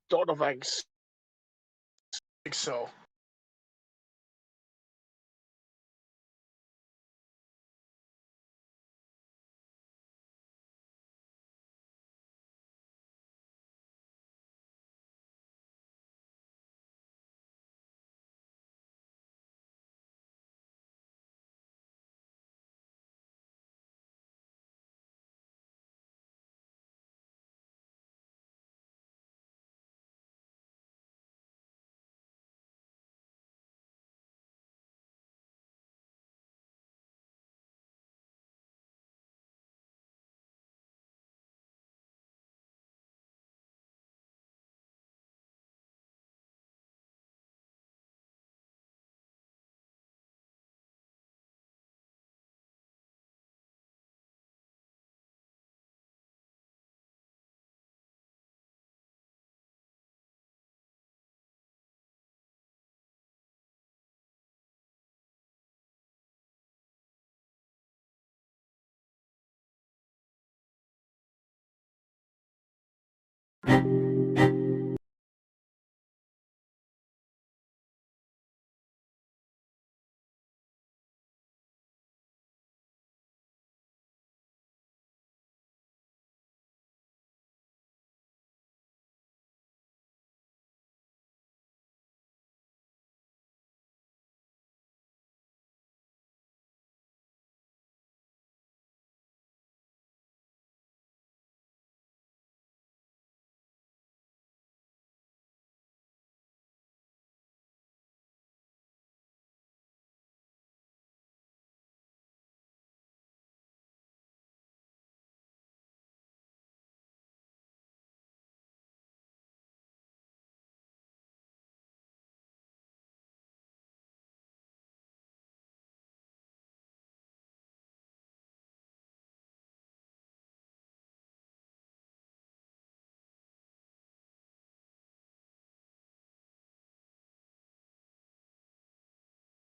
don't know if I think so.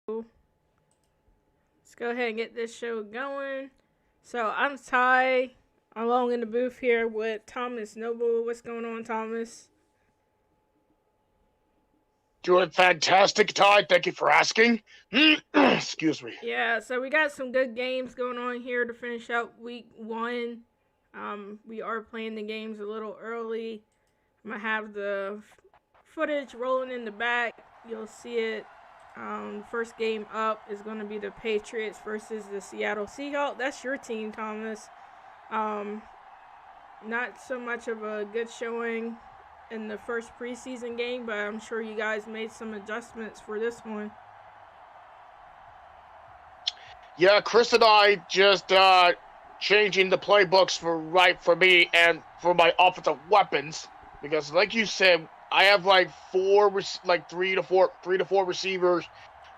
Let's go ahead and get this show going. So I'm Ty, along in the booth here with Thomas Noble. What's going on, Thomas? Doing fantastic, Ty. Thank you for asking. Excuse me. Yeah, so we got some good games going on here to finish out week 1. We are playing the games a little early. I'm going to have the footage rolling in the back. You'll see it. First game up is going to be the Patriots versus the Seattle Seahawks. That's your team, Thomas. Not so much of a good showing in the first preseason game, but I'm sure you guys made some adjustments for this one. Yeah, Chris and I just changing the playbooks for me and for my offensive weapons because, like you said, I have like three to four receivers,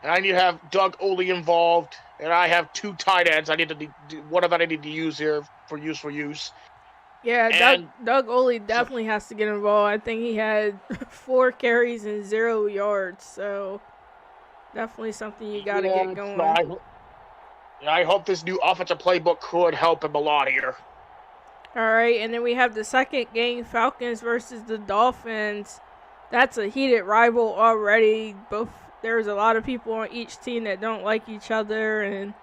and I need to have Doug Oley involved, and I have 2 tight ends. I need to one of that I need to use here for use. Yeah, Doug Oley definitely has to get involved. I think he had 4 carries and 0 yards, so definitely something you got to get going. I hope this new offensive playbook could help him a lot here. All right, and then we have the second game, Falcons versus the Dolphins. That's a heated rival already. There's a lot of people on each team that don't like each other, and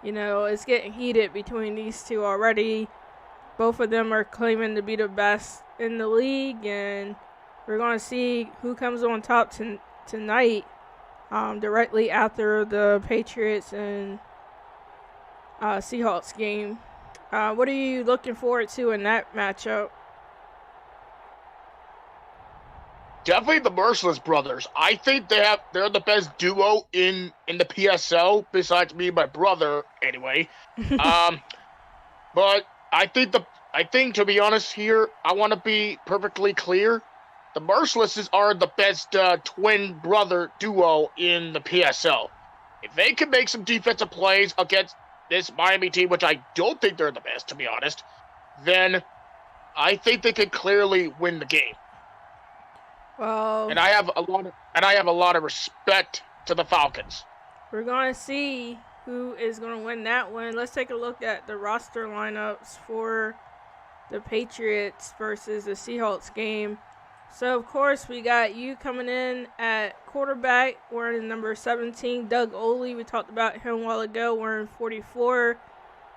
it's getting heated between these two already. Both of them are claiming to be the best in the league, and we're going to see who comes on top tonight, directly after the Patriots and Seahawks game. What are you looking forward to in that matchup? Definitely the Merciless brothers. I think they're the best duo in the PSL besides me and my brother anyway. But I think to be honest here, I want to be perfectly clear. The Mercilesses are the best twin brother duo in the PSL. If they can make some defensive plays against this Miami team, which I don't think they're the best, to be honest, then I think they could clearly win the game. Well, and I have a lot of respect to the Falcons. We're going to see who is going to win that one. Let's take a look at the roster lineups for the Patriots versus the Seahawks game. So, of course, we got you coming in at quarterback wearing number 17, Doug Oley. We talked about him a while ago, wearing 44.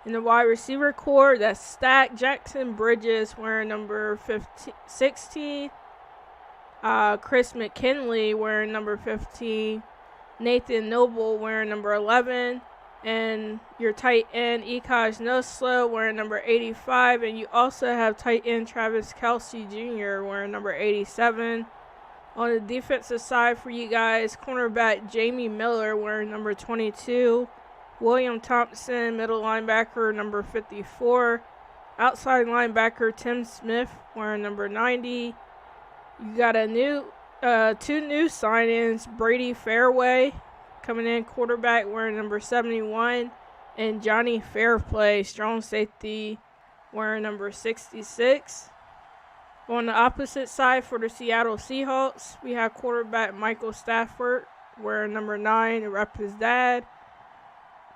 In the wide receiver core, that's Stack Jackson Bridges wearing number 16. Chris McKinley wearing number 15. Nathan Noble wearing number 11. And your tight end, Ekaj Noslo, wearing number 85. And you also have tight end Travis Kelce Jr. wearing number 87. On the defensive side for you guys, cornerback Jamie Miller wearing number 22. William Thompson, middle linebacker, number 54. Outside linebacker Tim Smith wearing number 90. You got two new signings, Brady Fairway coming in quarterback wearing number 71, and Johnny Fairplay, strong safety, wearing number 66. On the opposite side for the Seattle Seahawks, we have quarterback Michael Stafford wearing number 9 to rep his dad.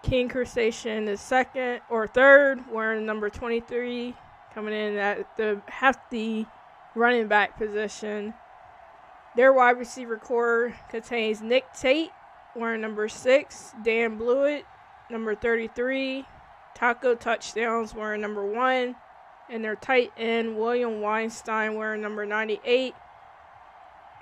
King Crustacean is third, wearing number 23, coming in at the hefty running back position. Their wide receiver core contains Nick Tate, wearing number 6, Dan Blewett, number 33, Taco Touchdowns, wearing number 1, and their tight end, William Weinstein, wearing number 98.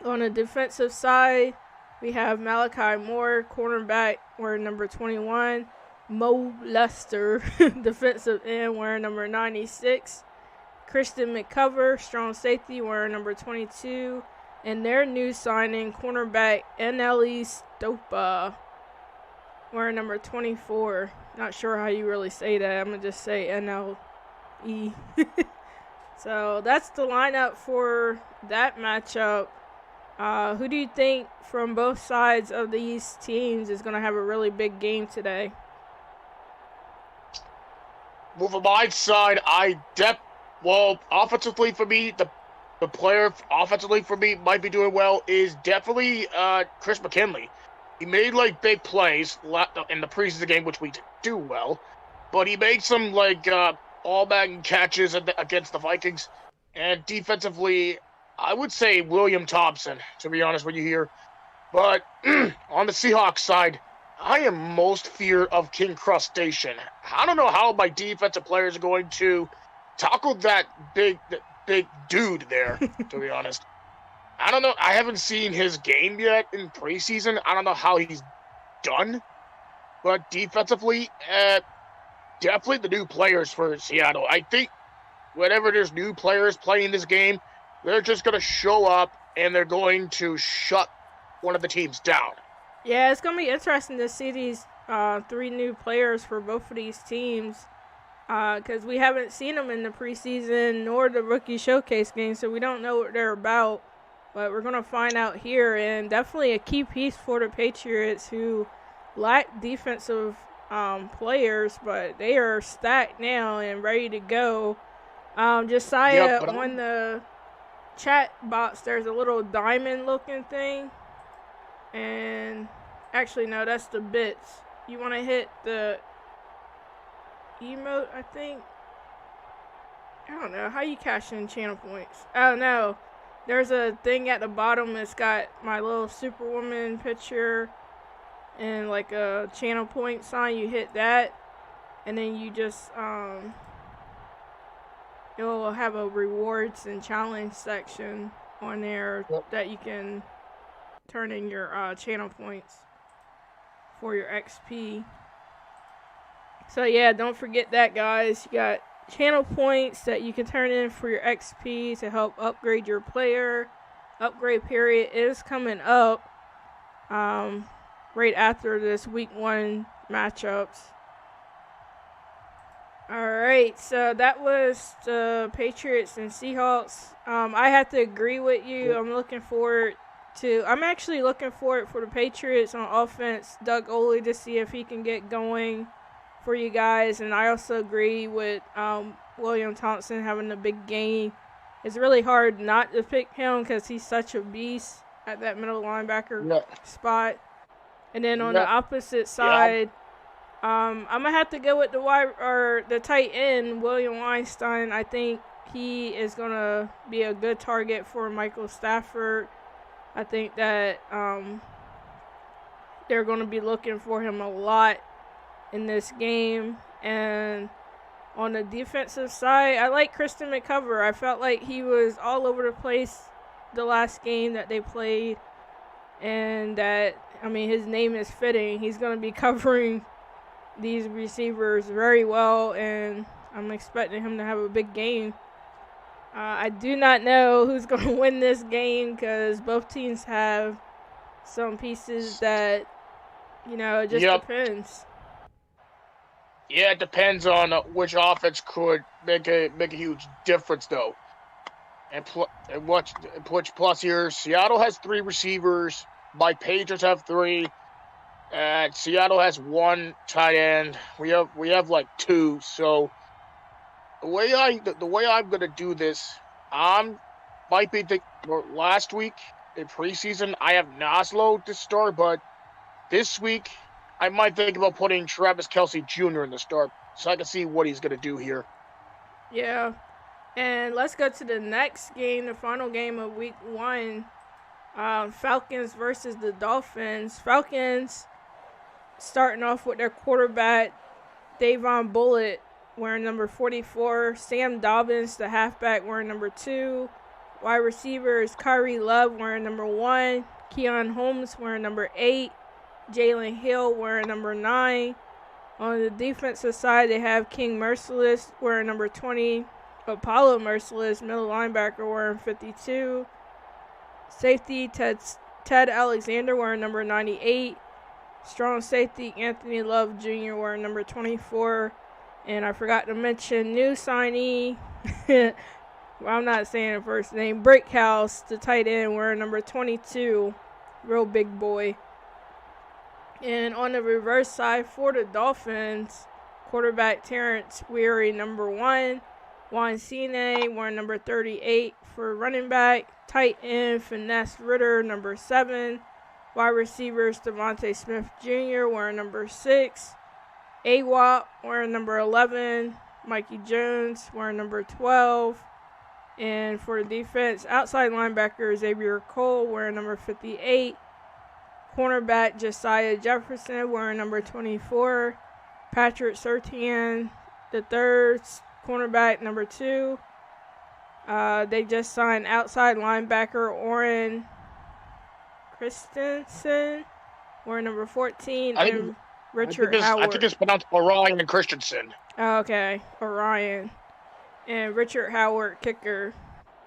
On the defensive side, we have Malachi Moore, cornerback, wearing number 21, Mo Lester, defensive end, wearing number 96, Christian McCover, strong safety, wearing number 22, and their new signing, cornerback NLE Stopa, wearing number 24. Not sure how you really say that. I'm going to just say NLE. So that's the lineup for that matchup. Who do you think from both sides of these teams is going to have a really big game today? Well, for my side, offensively for me, the player offensively for me might be doing well is definitely Chris McKinley. He made big plays in the preseason game, which we didn't do well, but he made some all-bag catches against the Vikings. And defensively, I would say William Thompson, to be honest with you here. But on the Seahawks side, I am most fear of King Crustacean. I don't know how my defensive players are going to tackle that big dude there, to be honest. I don't know. I haven't seen his game yet in preseason. I don't know how he's done. But defensively, definitely the new players for Seattle. I think whenever there's new players playing this game, they're just going to show up and they're going to shut one of the teams down. Yeah, it's going to be interesting to see these 3 new players for both of these teams. Because we haven't seen them in the preseason nor the rookie showcase game, so we don't know what they're about. But we're going to find out here, and definitely a key piece for the Patriots, who lack defensive players, but they are stacked now and ready to go. Josiah, on the chat box, there's a little diamond-looking thing. And actually, no, that's the bits. You want to hit the emote, I think. I don't know how you cash in channel points. Oh no, there's a thing at the bottom that's got my little Superwoman picture and a channel point sign. You hit that, and then you just it will have a rewards and challenge section on there that you can turn in your channel points for your XP. So yeah, don't forget that, guys. You got channel points that you can turn in for your XP to help upgrade your player. Upgrade period is coming up right after this week 1 matchups. Alright, so that was the Patriots and Seahawks. I have to agree with you. I'm actually looking forward for the Patriots on offense, Doug Oley, to see if he can get going for you guys. And I also agree with William Thompson having a big game. It's really hard not to pick him because he's such a beast at that middle linebacker spot. And then on the opposite side, I'm gonna have to go with the tight end, William Weinstein. I think he is going to be a good target for Michael Stafford. I think that they're going to be looking for him a lot in this game. And on the defensive side, I like Christian McCover. I felt like he was all over the place the last game that they played. And that, I mean, his name is fitting. He's going to be covering these receivers very well, and I'm expecting him to have a big game. I do not know who's going to win this game because both teams have some pieces that, it just depends. Yeah, it depends on which offense could make a huge difference, though. And plus here, Seattle has 3 receivers. My Patriots have 3. And Seattle has 1 tight end. We have like 2. So the way I'm gonna do this, might be last week in preseason I have Naslo to start, but this week I might think about putting Travis Kelce Jr. in the start so I can see what he's gonna do here. Yeah, and let's go to the next game, the final game of Week 1. Falcons versus the Dolphins. Falcons starting off with their quarterback, Davon Bullitt, wearing number 44. Sam Dobbins, the halfback, wearing number 2. Wide receivers, Kyrie Love, wearing number 1. Keon Holmes, wearing number 8. Jalen Hill, wearing number 9. On the defensive side, they have King Merciless, wearing number 20. Apollo Merciless, middle linebacker, wearing 52. Safety, Ted Alexander, wearing number 98. Strong safety, Anthony Love Jr., wearing number 24. And I forgot to mention new signee, well, I'm not saying the first name, Brickhouse, the tight end, wearing number 22. Real big boy. And on the reverse side for the Dolphins, quarterback Terrence Weary, number 1. Juan Cine, wearing number 38 for running back. Tight end, Finesse Ritter, number 7. Wide receivers, Devontae Smith Jr., wearing number 6. AWAP, wearing number 11. Mikey Jones, wearing number 12. And for the defense, outside linebacker, Xavier Cole, wearing number 58. Cornerback, Josiah Jefferson, wearing number 24. Patrick Surtain, the third cornerback, number 2. They just signed outside linebacker Oren Christensen, wearing number 14, and Richard Howard. I think it's pronounced Orion and Christensen. Oh, okay, Orion. And Richard Howard, kicker,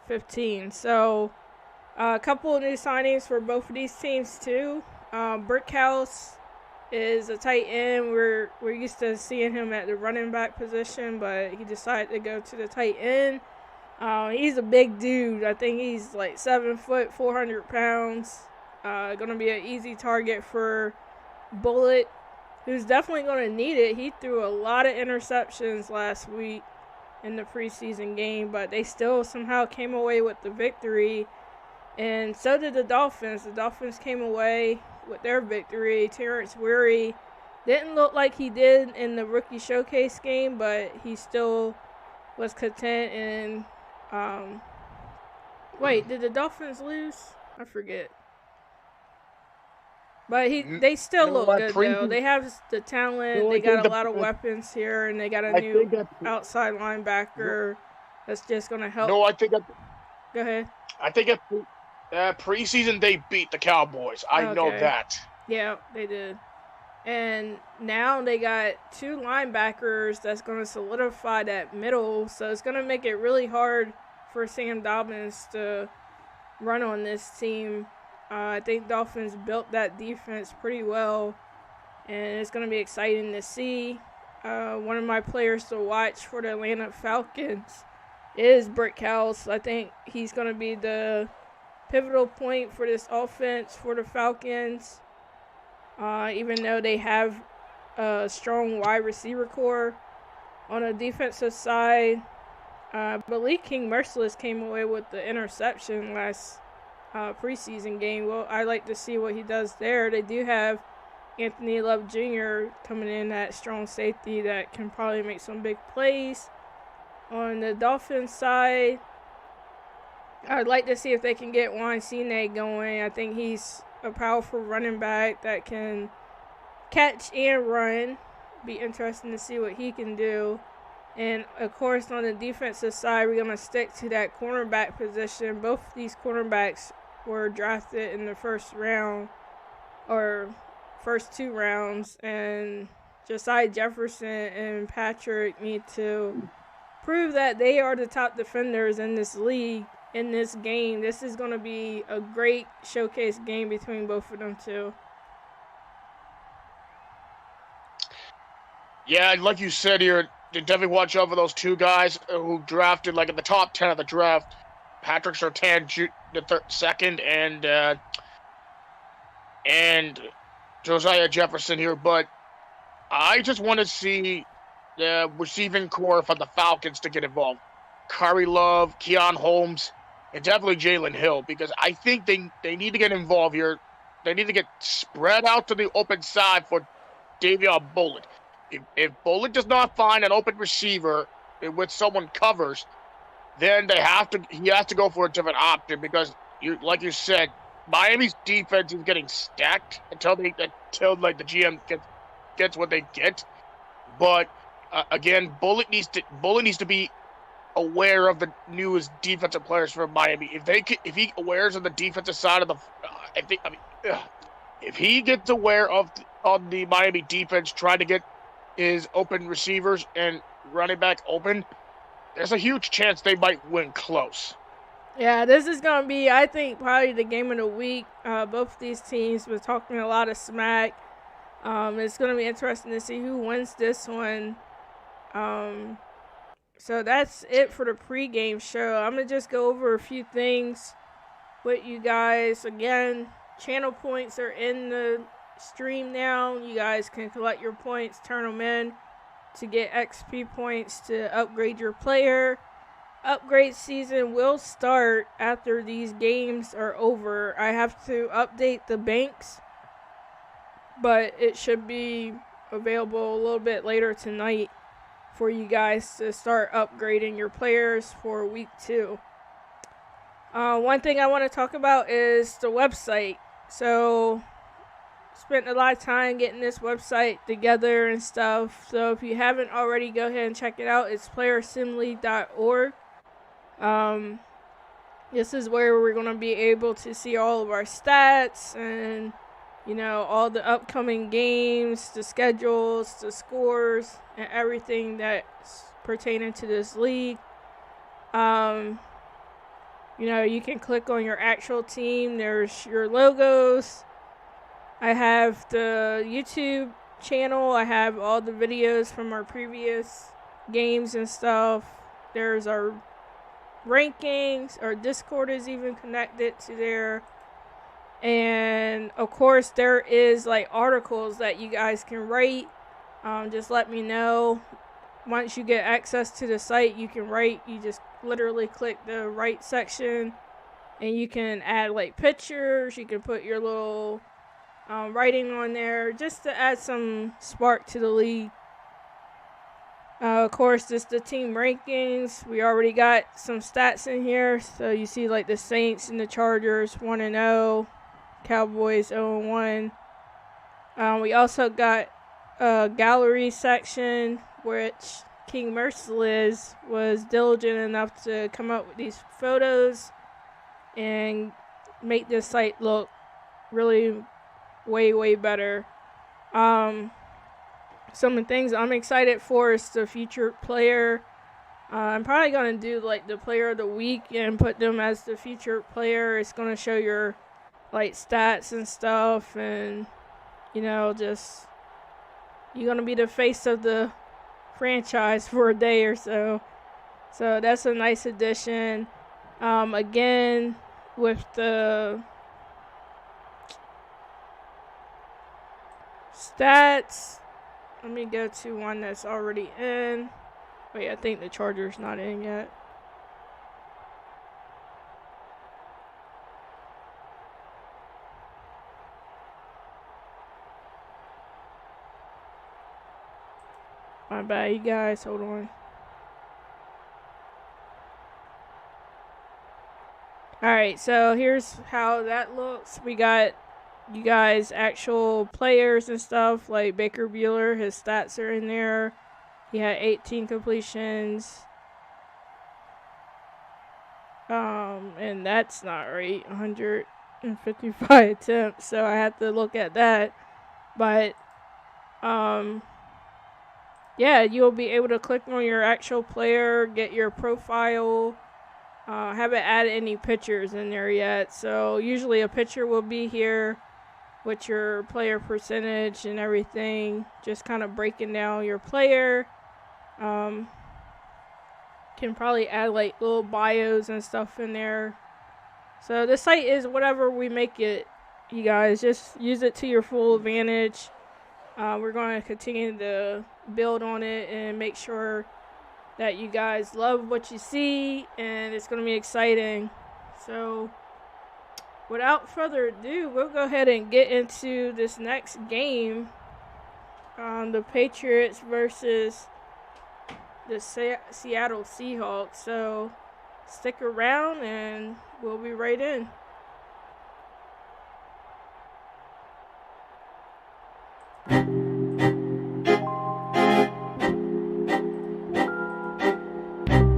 15. So, a couple of new signings for both of these teams, too. Brickhouse is a tight end. We're used to seeing him at the running back position, but he decided to go to the tight end. He's a big dude. I think he's like 7 foot, 400 pounds. Going to be an easy target for Bullitt, who's definitely going to need it. He threw a lot of interceptions last week in the preseason game, but they still somehow came away with the victory. And so did the Dolphins. The Dolphins came away with their victory. Terrence Weary didn't look like he did in the rookie showcase game, but he still was content. And wait, did the Dolphins lose? I forget. But they still look good, though. They have the talent. They got a lot of weapons here, and they got a new outside linebacker that's just going to help. No, I think Go ahead. I think preseason they beat the Cowboys. I know that. Yeah, they did. And now they got 2 linebackers that's going to solidify that middle. So it's going to make it really hard for Sam Dobbins to run on this team. I think Dolphins built that defense pretty well. And it's going to be exciting to see. One of my players to watch for the Atlanta Falcons is Brickhouse. I think he's going to be the pivotal point for this offense for the Falcons. Even though they have a strong wide receiver core. On the defensive side, I believe King Merciless came away with the interception last preseason game. Well, I'd like to see what he does there. They do have Anthony Love Jr. coming in at strong safety that can probably make some big plays. On the Dolphins side, I'd like to see if they can get Juan Cine going. I think he's a powerful running back that can catch and run. Be interesting to see what he can do. And of course, on the defensive side, we're going to stick to that cornerback position. Both of these cornerbacks were drafted in the first round or first 2 rounds. And Josiah Jefferson and Patrick need to prove that they are the top defenders in this league, in this game. This is going to be a great showcase game between both of them two. Yeah, like you said here, you definitely watch out for those 2 guys who drafted like in the top 10 of the draft. Patrick Surtain, the second, and Josiah Jefferson here. But I just want to see the receiving core for the Falcons to get involved. Curry Love, Keon Holmes, and definitely Jalen Hill, because I think they need to get involved here. They need to get spread out to the open side for Davion Bullock. If Bullock does not find an open receiver in which someone covers, then he has to go for a different option, because like you said, Miami's defense is getting stacked until the GM gets what they get. But again, Bullock needs to be aware of the newest defensive players for Miami. If he awares of the defensive side of the, if he gets aware of on the Miami defense trying to get his open receivers and running back open, there's a huge chance they might win close. Yeah, this is going to be, I think, probably the game of the week. Both these teams were talking a lot of smack. It's going to be interesting to see who wins this one. So that's it for the pregame show. I'm going to just go over a few things with you guys. Again, channel points are in the stream now. You guys can collect your points, turn them in to get XP points to upgrade your player. Upgrade season will start after these games are over. I have to update the banks, but it should be available a little bit later tonight for you guys to start upgrading your players for week 2. One thing I want to talk about is the website. So spent a lot of time getting this website together and stuff. So if you haven't already, go ahead and check it out. It's playerassembly.org. This is where we're going to be able to see all of our stats and, all the upcoming games, the schedules, the scores, and everything that's pertaining to this league. You can click on your actual team. There's your logos. I have the YouTube channel. I have all the videos from our previous games and stuff. There's our rankings. Our Discord is even connected to there. And of course there is articles that you guys can write. Just let me know. Once you get access to the site, you can write. You just literally click the write section and you can add pictures. You can put your little writing on there just to add some spark to the league. Of course, just the team rankings. We already got some stats in here. So you see the Saints and the Chargers 1-0, Cowboys 0-1. We also got a gallery section, which King Merciless was diligent enough to come up with these photos and make this site look really way better. Some of the things I'm excited for is the featured player. I'm probably going to do the player of the week and put them as the featured player. It's going to show your stats and stuff, and just you're going to be the face of the franchise for a day or so. So that's a nice addition. Again, with the stats, let me go to one that's already in. Wait, I think the Charger's not in yet. My bad, you guys. Hold on. Alright, so here's how that looks. We got you guys actual players and stuff, like Baker Bueller. His stats are in there. He had 18 completions. And that's not right. 155 attempts, so I have to look at that. But, yeah, you'll be able to click on your actual player, get your profile. Haven't added any pictures in there yet, so usually a picture will be here with your player percentage and everything, just kind of breaking down your player. Can probably add like little bios and stuff in there. So the site is whatever we make it, you guys. Just use it to your full advantage. We're going to continue to build on it and make sure that you guys love what you see, and it's going to be exciting. So without further ado, we'll go ahead and get into this next game. The Patriots versus the Seattle Seahawks. So stick around and we'll be right in.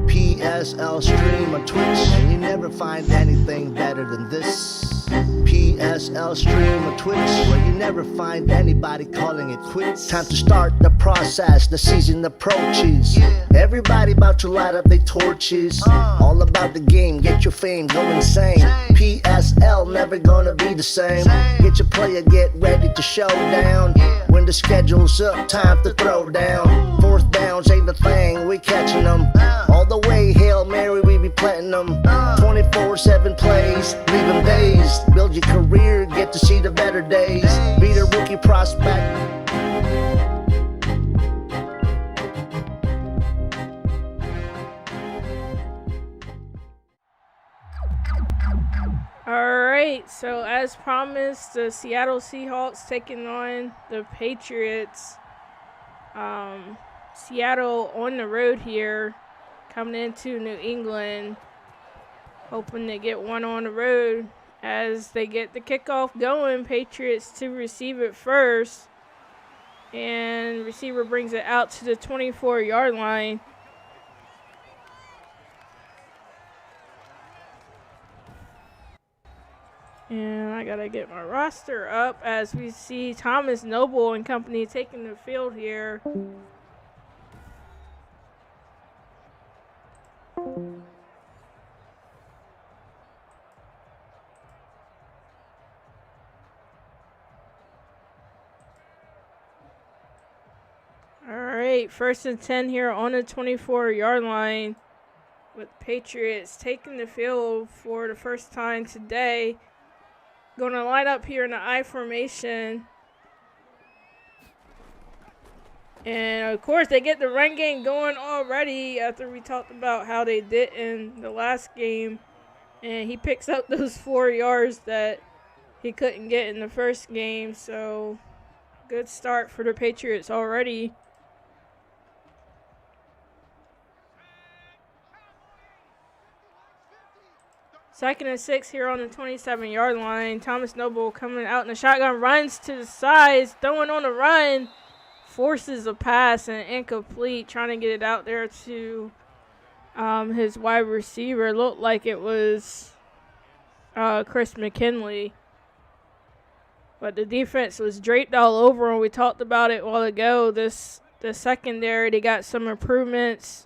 PSL stream on Twitch, and you never find anything better than this. PSL stream on Twitch, where you never find anybody calling it quits. Time to start the process, the season approaches. Everybody about to light up their torches. All about the game, get your fame, go insane. PSL never gonna be the same. Get your player, get ready to show down. When the schedule's up, time to throw down. Fourth downs ain't the thing, we catching them. All the way, Hail Mary, we be planting them. 24/7 plays, leave them dazed. Build your career, get to see the better days. Be the rookie prospect. Alright, so as promised, the Seattle Seahawks taking on the Patriots. Seattle on the road here, coming into New England, hoping to get one on the road as they get the kickoff going. Patriots to receive it first, and receiver brings it out to the 24-yard line. And I gotta get my roster up as we see Thomas Noble and company taking the field here. Alright, 1st and 10 here on the 24-yard line, with Patriots taking the field for the first time today. Going to line up here in the I formation. And of course, they get the run game going already after we talked about how they did in the last game. And he picks up those 4 yards that he couldn't get in the first game. So, good start for the Patriots already. Second and 6 here on the 27-yard line. Thomas Noble coming out in the shotgun, runs to the sides, throwing on the run, forces a pass and incomplete, trying to get it out there to his wide receiver. Looked like it was Chris McKinley. But the defense was draped all over him. We talked about it a while ago. The secondary, they got some improvements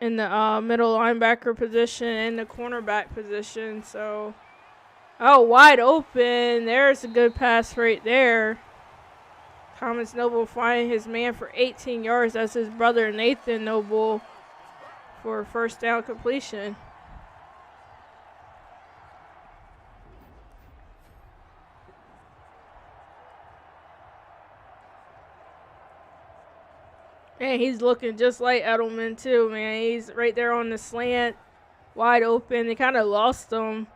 in the middle linebacker position and the cornerback position. So, wide open. There's a good pass right there. Thomas Noble finding his man for 18 yards. That's his brother Nathan Noble for a first down completion. Man, he's looking just like Edelman too, man. He's right there on the slant, wide open. They kind of lost him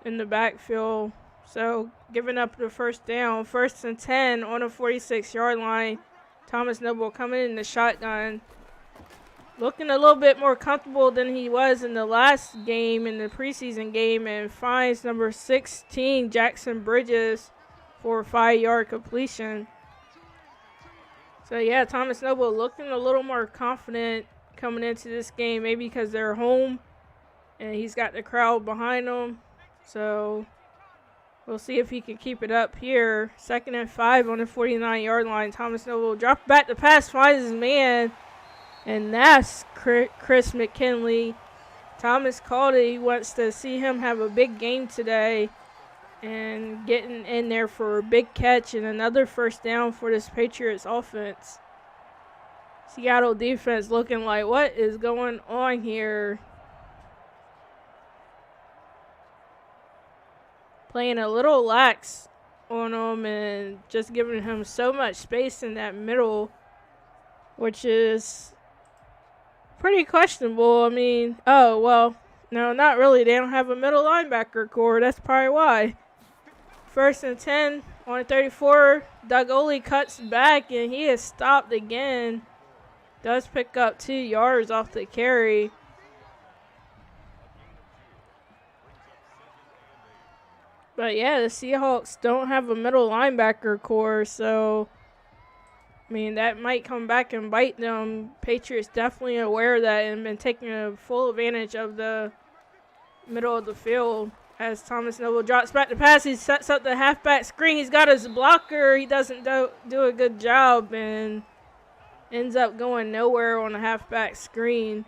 in the backfield. So, giving up the first down. 1st and 10 on a 46-yard line. Thomas Noble coming in the shotgun. looking a little bit more comfortable than he was in the last game, in the preseason game, and finds number 16, Jackson Bridges, for a 5-yard completion. So, yeah, Thomas Noble looking a little more confident coming into this game, maybe because they're home and he's got the crowd behind him. So, we'll see if he can keep it up here. 2nd and 5 on the 49-yard line. Thomas Noble drops back the pass, finds his man, and that's Chris McKinley. Thomas called it. He wants to see him have a big game today and getting in there for a big catch and another first down for this Patriots offense. Seattle defense looking like, what is going on here? Playing a little lax on him and just giving him so much space in that middle, which is pretty questionable. I mean, oh, well, no, not really. They don't have a middle linebacker core. That's probably why. 1st and 10 on 34. Doug Oley cuts back, and he is stopped again. Does pick up 2 yards off the carry. But, yeah, the Seahawks don't have a middle linebacker core, so, I mean, that might come back and bite them. Patriots definitely aware of that and been taking a full advantage of the middle of the field. As Thomas Noble drops back to pass, he sets up the halfback screen. He's got his blocker. He doesn't do a good job and ends up going nowhere on the halfback screen.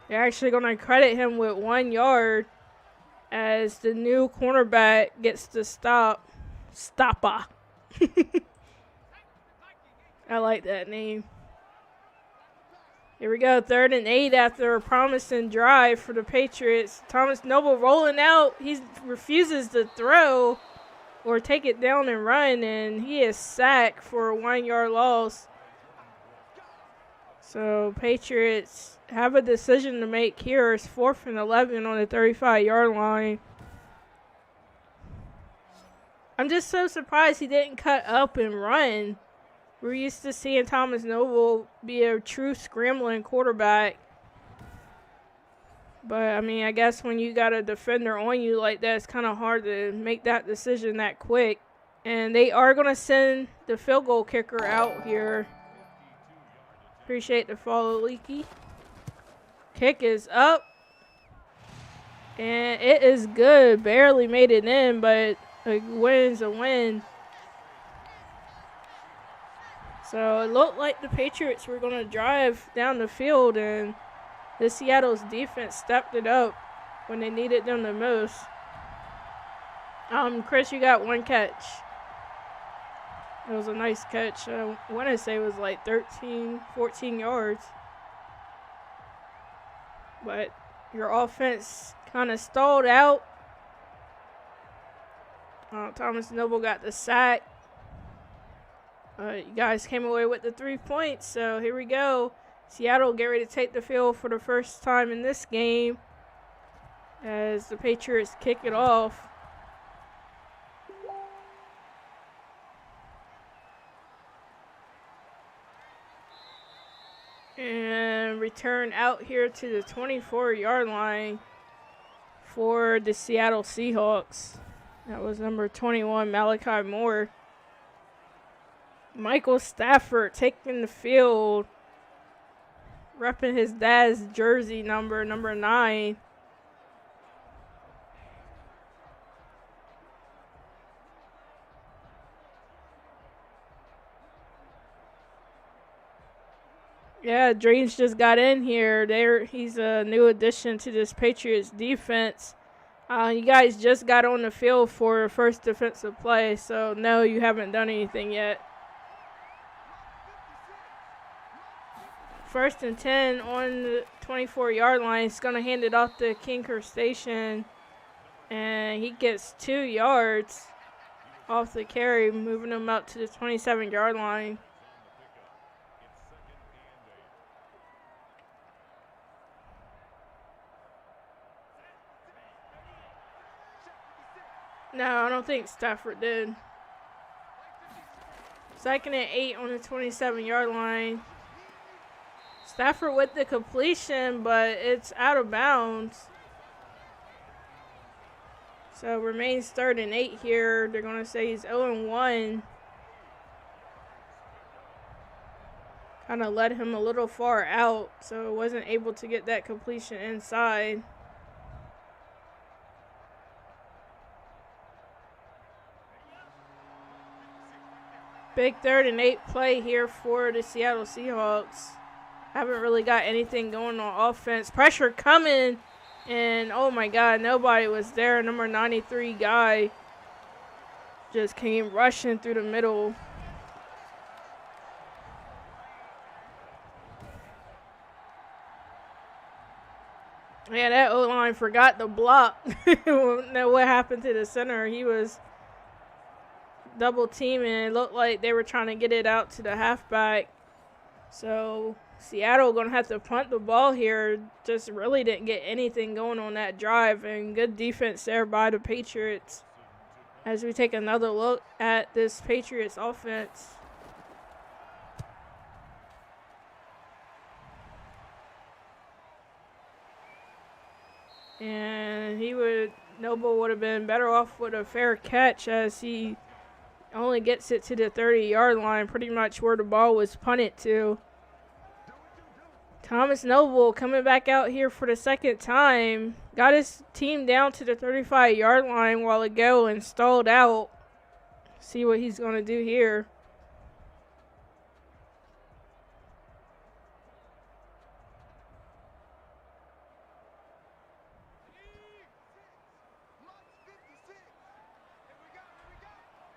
They're actually going to credit him with 1 yard as the new cornerback gets the stopper. I like that name. Here we go, 3rd and 8 after a promising drive for the Patriots. Thomas Noble rolling out. He refuses to throw or take it down and run, and he is sacked for a 1-yard loss. So Patriots have a decision to make here. It's 4th and 11 on the 35-yard line. I'm just so surprised he didn't cut up and run. We're used to seeing Thomas Noble be a true scrambling quarterback. But, I mean, I guess when you got a defender on you like that, it's kind of hard to make that decision that quick. And they are going to send the field goal kicker out here. Appreciate the follow, Leaky. Kick is up. And it is good. Barely made it in, but a win's a win. So it looked like the Patriots were going to drive down the field, and the Seattle's defense stepped it up when they needed them the most. Chris, you got 1 catch. It was a nice catch. I want to say it was like 13, 14 yards. But your offense kind of stalled out. Thomas Noble got the sack. You guys came away with the 3 points, so here we go. Seattle get ready to take the field for the first time in this game as the Patriots kick it off. And return out here to the 24-yard line for the Seattle Seahawks. That was number 21, Malachi Moore. Michael Stafford taking the field, repping his dad's jersey number 9. Yeah, Dreams just got in here. He's a new addition to this Patriots defense. You guys just got on the field for the first defensive play, so no, you haven't done anything yet. 1st and 10 on the 24-yard line. He's going to hand it off to Kinker Station, and he gets 2 yards off the carry, moving him up to the 27-yard line. No, I don't think Stafford did. 2nd and 8 on the 27-yard line. Stafford with the completion, but it's out of bounds. So remains 3rd and 8 here. They're going to say he's 0-1. Kind of led him a little far out, so wasn't able to get that completion inside. Big 3rd and 8 play here for the Seattle Seahawks. Haven't really got anything going on offense. Pressure coming, and oh my God, nobody was there. Number 93 guy just came rushing through the middle. Yeah, that O-line forgot the block. Know what happened to the center. He was double teaming. It looked like they were trying to get it out to the halfback. So Seattle going to have to punt the ball here. Just really didn't get anything going on that drive. And good defense there by the Patriots. As we take another look at this Patriots offense. And Noble would have been better off with a fair catch, as he only gets it to the 30-yard line, pretty much where the ball was punted to. Thomas Noble coming back out here for the second time. Got his team down to the 35-yard line a while ago and stalled out. See what he's going to do here.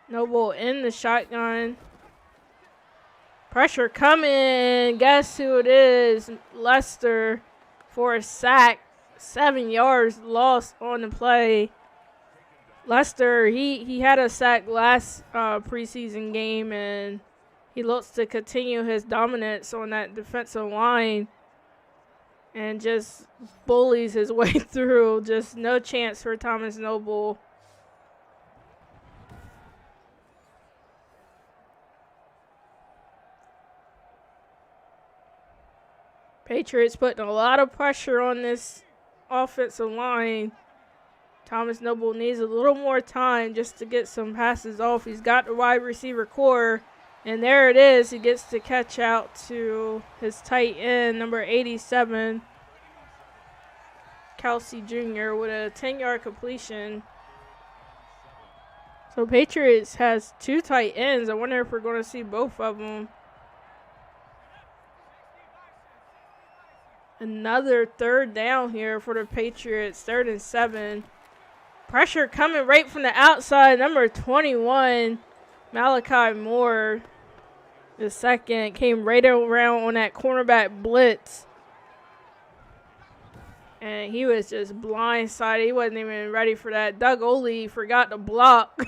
Noble in the shotgun. Pressure coming. Guess who it is? Lester for a sack. 7 yards lost on the play. Lester, he had a sack last preseason game, and he looks to continue his dominance on that defensive line and just bullies his way through. Just no chance for Thomas Noble. Patriots putting a lot of pressure on this offensive line. Thomas Noble needs a little more time just to get some passes off. He's got the wide receiver core, and there it is. He gets to catch out to his tight end, number 87, Kelsey Jr., with a 10-yard completion. So Patriots has 2 tight ends. I wonder if we're going to see both of them. Another 3rd down here for the Patriots, 3rd and 7. Pressure coming right from the outside. Number 21, Malachi Moore, the second, came right around on that cornerback blitz. And he was just blindsided. He wasn't even ready for that. Doug Oley forgot to block.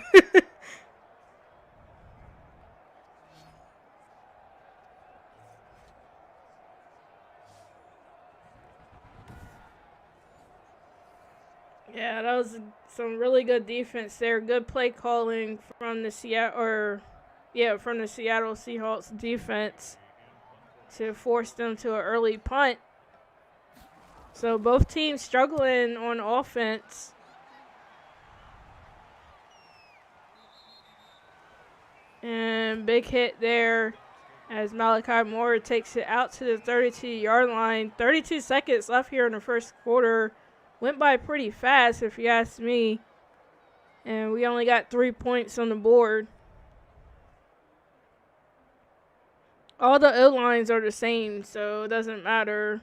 Yeah, that was some really good defense there. Good play calling from the Seattle Seahawks defense to force them to an early punt. So both teams struggling on offense. And big hit there as Malachi Moore takes it out to the 32-yard line. 32 seconds left here in the first quarter. Went by pretty fast, if you ask me. And we only got 3 points on the board. All the O-lines are the same, so it doesn't matter.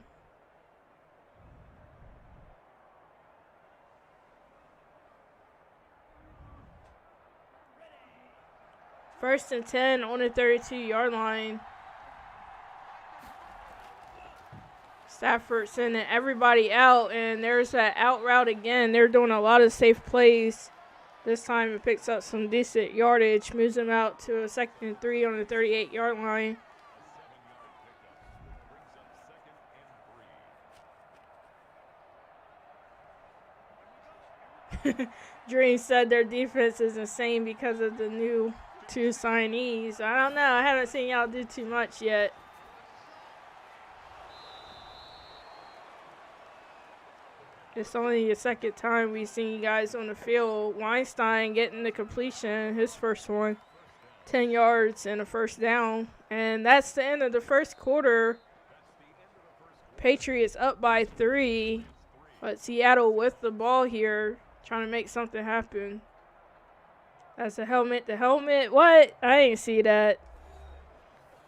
First and 10 on the 32-yard line. Stafford sending everybody out, and there's that out route again. They're doing a lot of safe plays. This time it picks up some decent yardage, moves them out to a 2nd and 3 on the 38-yard line. Dream said their defense is insane because of the new 2 signees. I don't know. I haven't seen y'all do too much yet. It's only the second time we've seen you guys on the field. Weinstein getting the completion, his first one, 10 yards and a first down. And that's the end of the first quarter. Patriots up by 3, but Seattle with the ball here, trying to make something happen. That's a helmet to helmet. What? I ain't see that.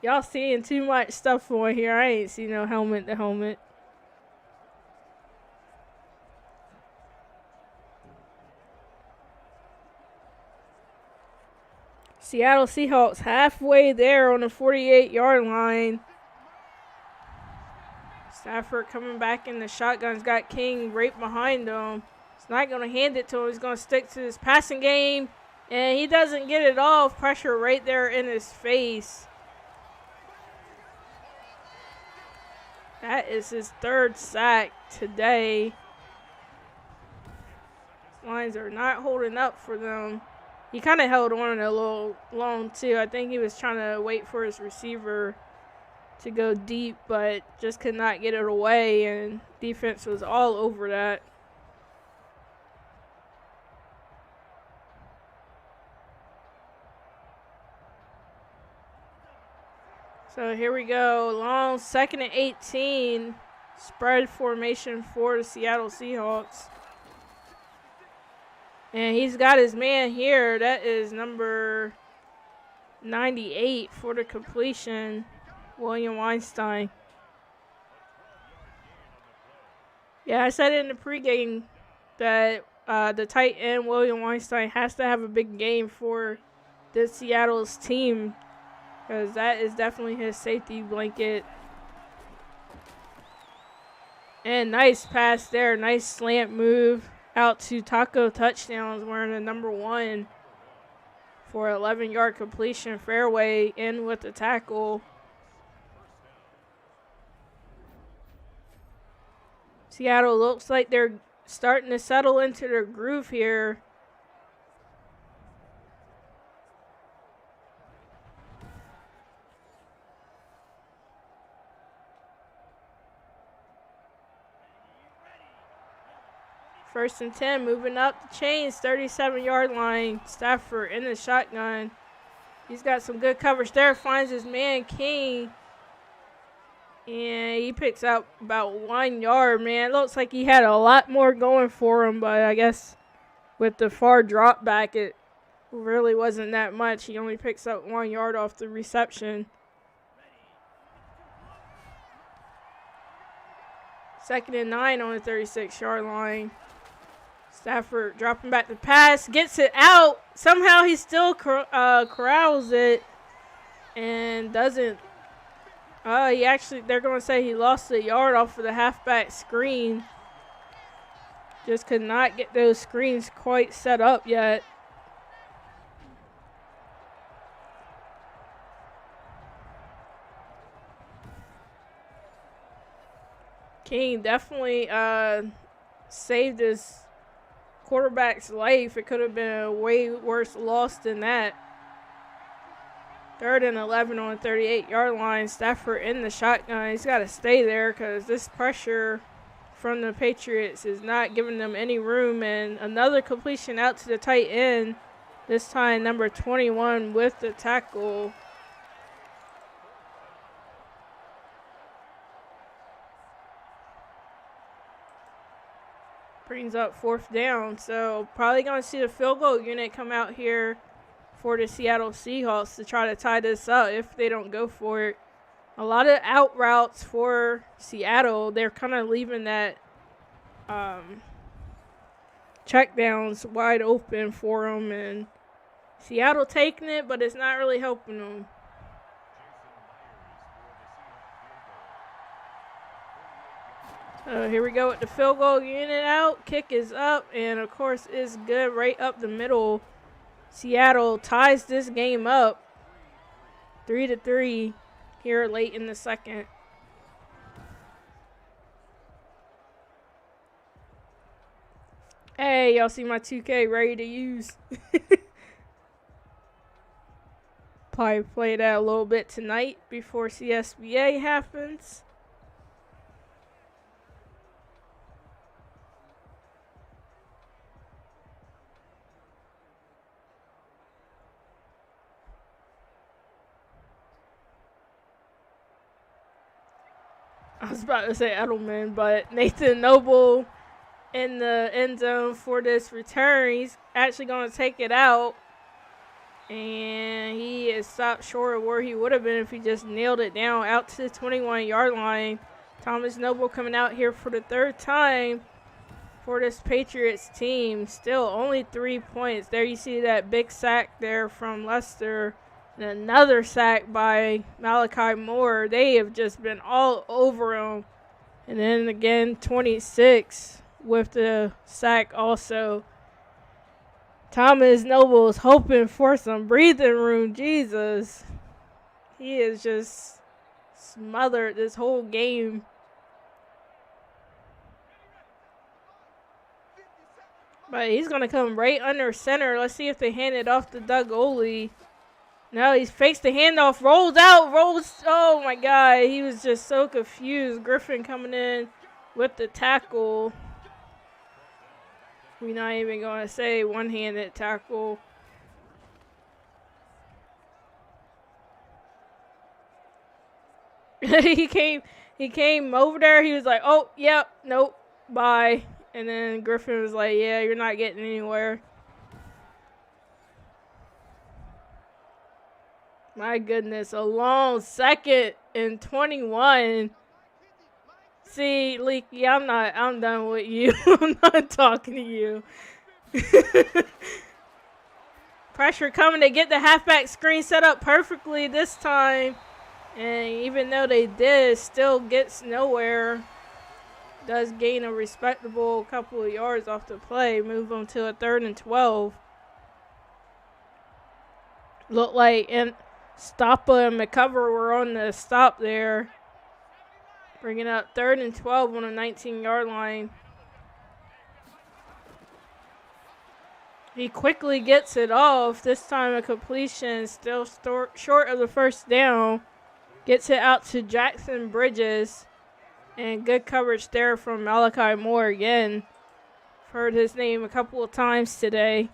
Y'all seeing too much stuff on here. I ain't see no helmet to helmet. Seattle Seahawks halfway there on the 48-yard line. Stafford coming back in the shotgun's got King right behind him. He's not going to hand it to him. He's going to stick to his passing game. And he doesn't get it off. Pressure right there in his face. That is his 3rd sack today. Lines are not holding up for them. He kind of held on a little long, too. I think he was trying to wait for his receiver to go deep, but just could not get it away, and defense was all over that. So here we go. Long 2nd and 18. Spread formation for the Seattle Seahawks. And he's got his man here. That is number 98 for the completion, William Weinstein. Yeah, I said in the pregame that the tight end, William Weinstein, has to have a big game for this Seattle's team, because that is definitely his safety blanket. And nice pass there. Nice slant move out to Taco Touchdowns, wearing the number 1 for 11-yard completion. Fairway in with the tackle. Seattle looks like they're starting to settle into their groove here. First and 10, moving up the chains, 37-yard line. Stafford in the shotgun. He's got some good coverage there. Finds his man, King. And he picks up about 1 yard, man. Looks like he had a lot more going for him, but I guess with the far drop back, it really wasn't that much. He only picks up 1 yard off the reception. 2nd and 9 on the 36-yard line. Stafford dropping back the pass, gets it out. Somehow he still corrals it and doesn't. They're going to say he lost a yard off of the halfback screen. Just could not get those screens quite set up yet. King definitely saved his quarterback's life. It could have been a way worse loss than that. 3rd and 11 on the 38-yard line. Stafford in the shotgun. He's got to stay there because this pressure from the Patriots is not giving them any room. And another completion out to the tight end. This time number 21 with the tackle. Brings up 4th down. So probably going to see the field goal unit come out here for the Seattle Seahawks to try to tie this up if they don't go for it. A lot of out routes for Seattle. They're kind of leaving that checkdowns wide open for them, and Seattle taking it, but it's not really helping them. So here we go with the field goal unit out. Kick is up, and of course is good right up the middle. Seattle ties this game up 3-3 here late in the second. Hey, y'all see my 2K ready to use. Probably play that a little bit tonight before CSBA happens. I was about to say Edelman, but Nathan Noble in the end zone for this return. He's actually going to take it out. And he is stopped short of where he would have been if he just nailed it down out to the 21-yard line. Thomas Noble coming out here for the third time for this Patriots team. Still only 3 points. There you see that big sack there from Lester. And another sack by Malachi Moore. They have just been all over him. And then again, 26 with the sack also. Thomas Noble is hoping for some breathing room. Jesus. He is just smothered this whole game. But he's going to come right under center. Let's see if they hand it off to Doug Oley. No, he's fakes the handoff, rolls out, oh my God, he was just so confused. Griffin coming in with the tackle. We're not even going to say one-handed tackle. he came over there, he was like, oh, yep, nope, bye. And then Griffin was like, yeah, you're not getting anywhere. My goodness, a long 2nd and 21. See, Leaky, I'm done with you. I'm not talking to you. Pressure coming to get the halfback screen set up perfectly this time. And even though they did, still gets nowhere. Does gain a respectable couple of yards off the play. Move them to a 3rd and 12. Look like Stoppa and McCover were on the stop there. Bringing up 3rd and 12 on a 19-yard line. He quickly gets it off. This time a completion, still short of the first down. Gets it out to Jackson Bridges. And good coverage there from Malachi Moore again. Heard his name a couple of times today.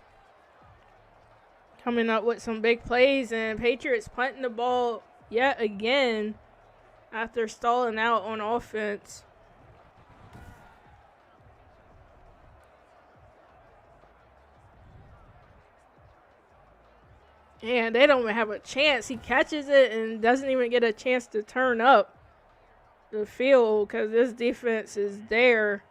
Coming up with some big plays, and Patriots punting the ball yet again after stalling out on offense. And they don't even have a chance. He catches it and doesn't even get a chance to turn up the field because this defense is there.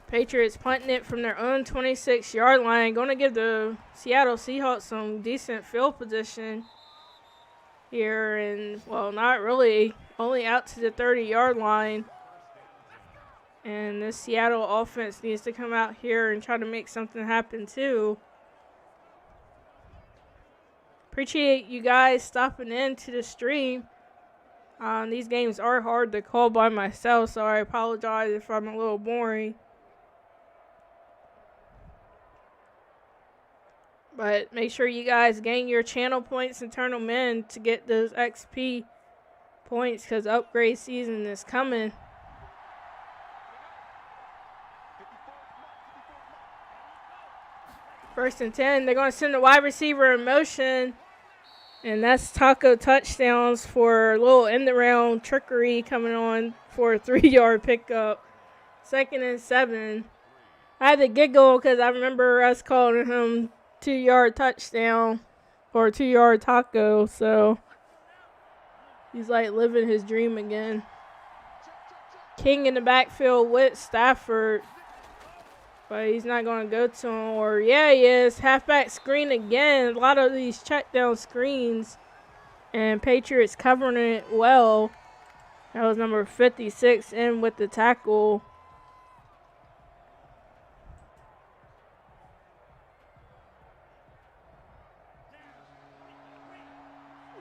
Patriots punting it from their own 26-yard line. Going to give the Seattle Seahawks some decent field position here. And, well, not really. Only out to the 30-yard line. And this Seattle offense needs to come out here and try to make something happen, too. Appreciate you guys stopping in to the stream. These games are hard to call by myself, so I apologize if I'm a little boring. But make sure you guys gain your channel points and turn them in to get those XP points because upgrade season is coming. First and 10. They're going to send the wide receiver in motion. And that's Taco touchdowns for a little end-around trickery coming on for a 3-yard pickup. 2nd and 7. I had to giggle because I remember us calling him 2-yard touchdown or 2-yard taco, so he's like living his dream again. King in the backfield with Stafford, but he's not going to go to him, or yeah, he is. Halfback screen again. A lot of these check down screens, and Patriots covering it well. That was number 56 in with the tackle.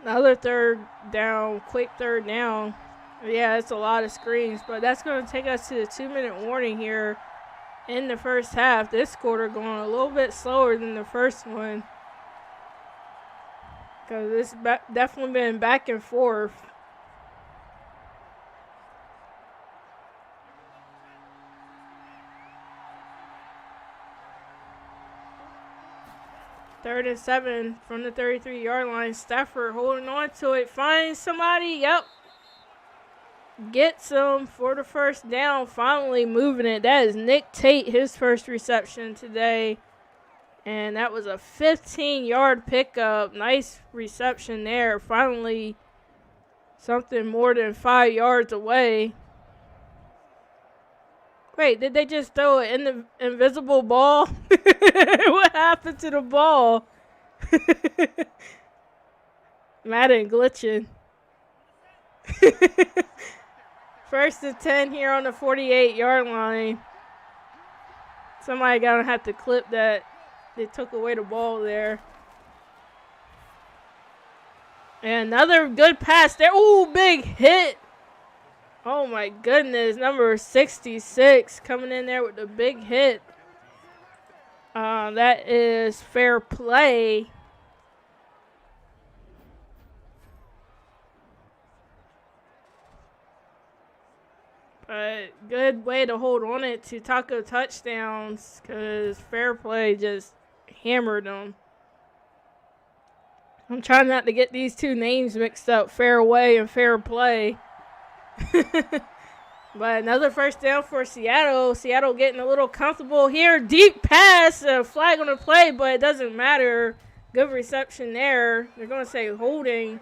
Another third down, quick third down. Yeah, it's a lot of screens, but that's going to take us to the 2-minute warning here in the first half. This quarter going a little bit slower than the first one because it's definitely been back and forth. 3rd and 7 from the 33-yard line. Stafford holding on to it. Finds somebody. Yep. Gets him for the first down. Finally moving it. That is Nick Tate, his first reception today. And that was a 15-yard pickup. Nice reception there. Finally something more than 5 yards away. Wait, did they just throw an invisible ball? What happened to the ball? Madden glitching. 1st and 10 here on the 48-yard line. Somebody gonna have to clip that. They took away the ball there. And another good pass there. Ooh, big hit. Oh my goodness, number 66 coming in there with the big hit. That is fair play. But good way to hold on it to taco touchdowns because fair play just hammered them. I'm trying not to get these two names mixed up, fairway and fair play. But another first down for Seattle. Seattle getting a little comfortable here. Deep pass, a flag on the play, but it doesn't matter. Good reception there. They're going to say holding.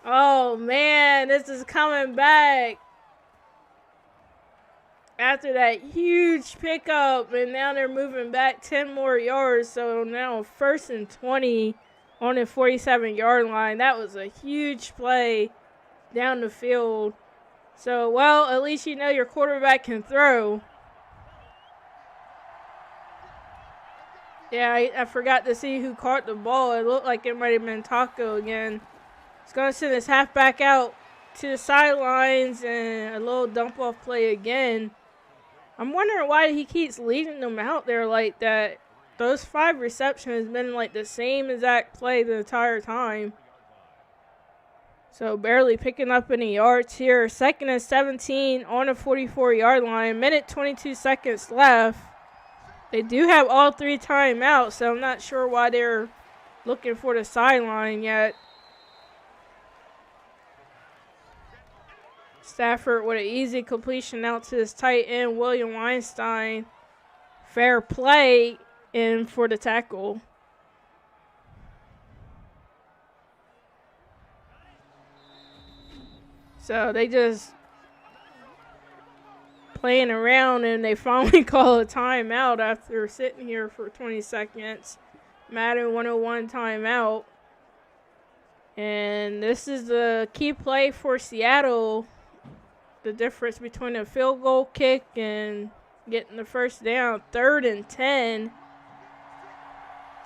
Oh, man, this is coming back. After that huge pickup, and now they're moving back 10 more yards. So now 1st and 20 on the 47-yard line. That was a huge play down the field. So, well, at least you know your quarterback can throw. Yeah, I forgot to see who caught the ball. It looked like it might have been Taco again. He's going to send his halfback out to the sidelines and a little dump-off play again. I'm wondering why he keeps leading them out there like that. Those 5 receptions have been like the same exact play the entire time. So barely picking up any yards here. 2nd and 17 on the 44-yard line. 1:22 seconds left. They do have all 3 timeouts, so I'm not sure why they're looking for the sideline yet. Stafford with an easy completion out to his tight end, William Weinstein. Fair play in for the tackle. So they just playing around and they finally call a timeout after sitting here for 20 seconds. Madden 101 timeout. And this is the key play for Seattle. The difference between a field goal kick and getting the first down. 3rd and 10.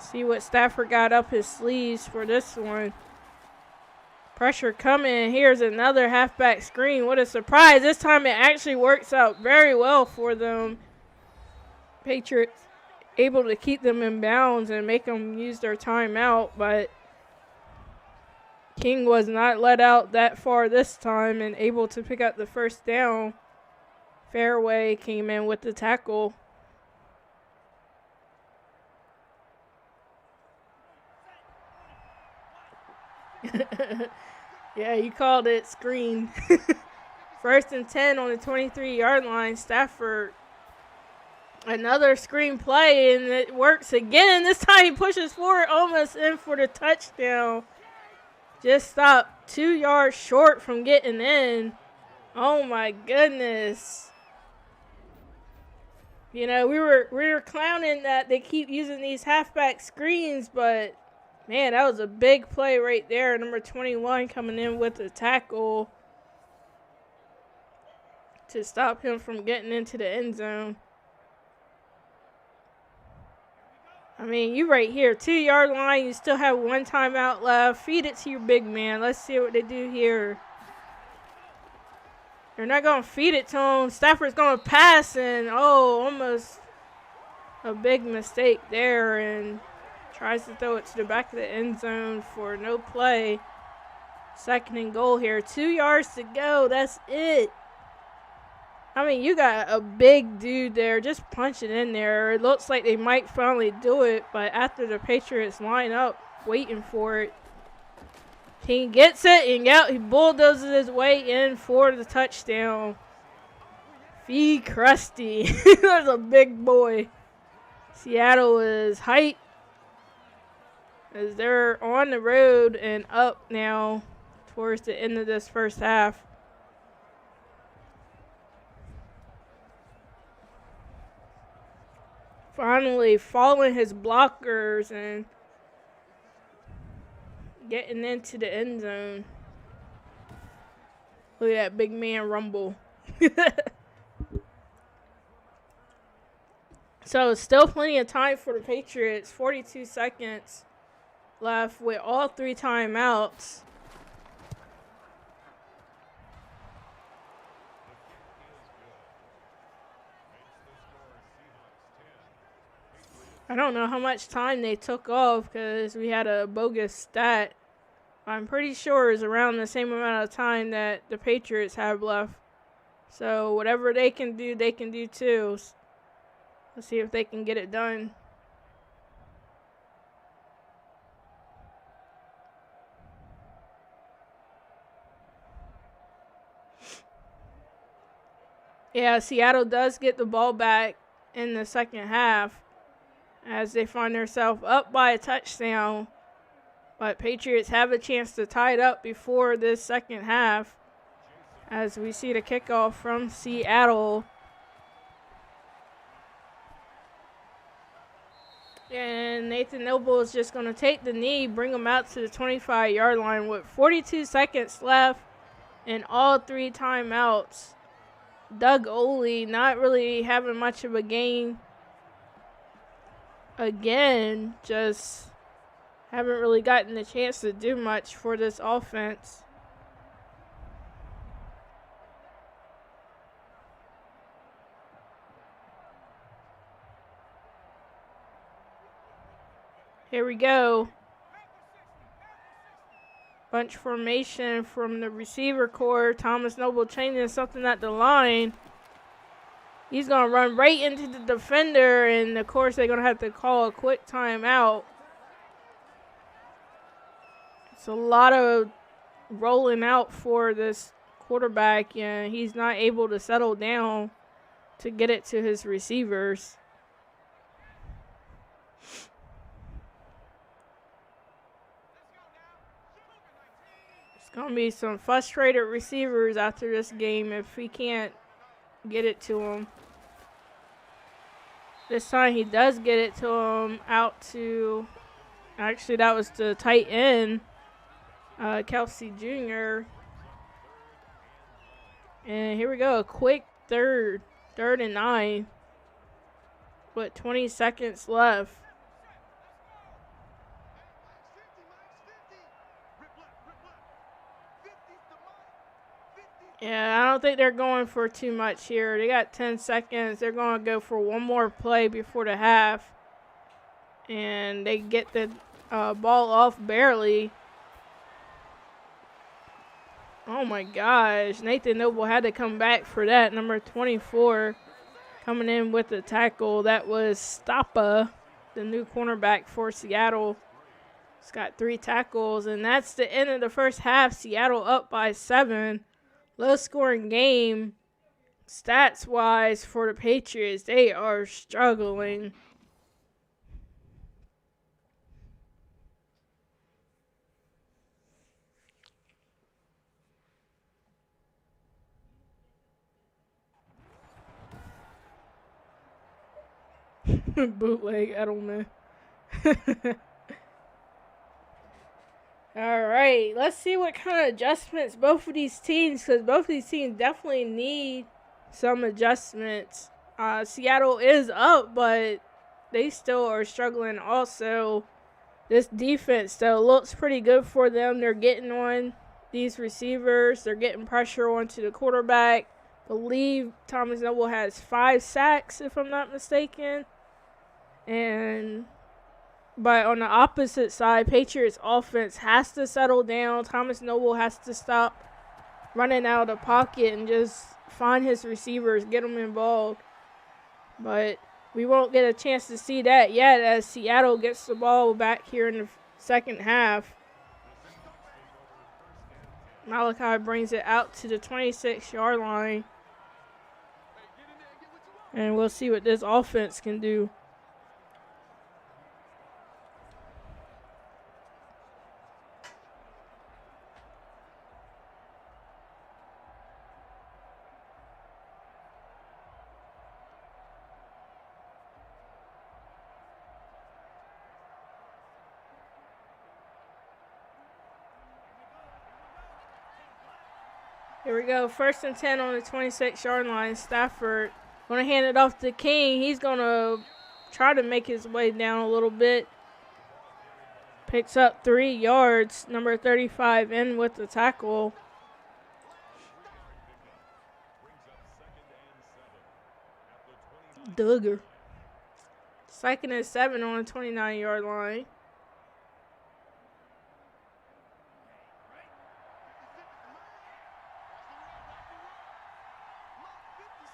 See what Stafford got up his sleeves for this one. Pressure coming. Here's another halfback screen. What a surprise. This time it actually works out very well for them. Patriots able to keep them in bounds and make them use their timeout, but King was not let out that far this time and able to pick up the first down. Fairway came in with the tackle. Yeah, you called it screen. 1st and 10 on the 23-yard line. Stafford, another screen play, and it works again. This time he pushes forward, almost in for the touchdown. Just stopped 2 yards short from getting in. Oh my goodness. You know, we were clowning that they keep using these halfback screens, but man, that was a big play right there. Number 21 coming in with a tackle to stop him from getting into the end zone. I mean, you right here, 2-yard line. You still have 1 timeout left. Feed it to your big man. Let's see what they do here. They're not going to feed it to him. Stafford's going to pass, and almost a big mistake there, and tries to throw it to the back of the end zone for no play. 2nd and goal here. 2 yards to go. That's it. I mean, you got a big dude there just punching in there. It looks like they might finally do it, but after the Patriots line up waiting for it, he gets it, and yeah, he bulldozes his way in for the touchdown. Fee Krusty. That's a big boy. Seattle is hyped as they're on the road and up now towards the end of this first half. Finally following his blockers and getting into the end zone. Look at that big man rumble. So still plenty of time for the Patriots. 42 seconds left with all 3 timeouts. I don't know how much time they took off because we had a bogus stat. I'm pretty sure it's around the same amount of time that the Patriots have left. So whatever they can do too. Let's see if they can get it done. Yeah, Seattle does get the ball back in the second half as they find themselves up by a touchdown. But Patriots have a chance to tie it up before this second half as we see the kickoff from Seattle. And Nathan Noble is just going to take the knee, bring him out to the 25-yard line with 42 seconds left and all 3 timeouts. Doug Oley not really having much of a game. Again, just haven't really gotten the chance to do much for this offense. Here we go. Bunch formation from the receiver core. Thomas Noble changing something at the line. He's going to run right into the defender, and of course they're going to have to call a quick timeout. It's a lot of rolling out for this quarterback, and he's not able to settle down to get it to his receivers. Going to be some frustrated receivers after this game if he can't get it to him. This time he does get it to him out to, actually that was the tight end, Kelsey Jr. And here we go, a quick third and 9 with 20 seconds left. Yeah, I don't think they're going for too much here. They got 10 seconds. They're going to go for one more play before the half. And they get the ball off barely. Oh, my gosh. Nathan Noble had to come back for that. Number 24 coming in with the tackle. That was Stappa, the new cornerback for Seattle. He's got 3 tackles. And that's the end of the first half. Seattle up by 7. Low scoring game, stats wise, for the Patriots. They are struggling. Bootleg Edelman. All right, let's see what kind of adjustments both of these teams, because both of these teams definitely need some adjustments. Seattle is up, but they still are struggling also. This defense, though, looks pretty good for them. They're getting on these receivers. They're getting pressure onto the quarterback. I believe Thomas Noble has 5 sacks, if I'm not mistaken. But on the opposite side, Patriots offense has to settle down. Thomas Noble has to stop running out of the pocket and just find his receivers, get them involved. But we won't get a chance to see that yet as Seattle gets the ball back here in the second half. Malachi brings it out to the 26-yard line. And we'll see what this offense can do. Here we go. 1st and 10 on the 26-yard line. Stafford going to hand it off to King. He's going to try to make his way down a little bit. Picks up 3 yards. Number 35 in with the tackle. Duggar. 2nd and 7 on the 29-yard line.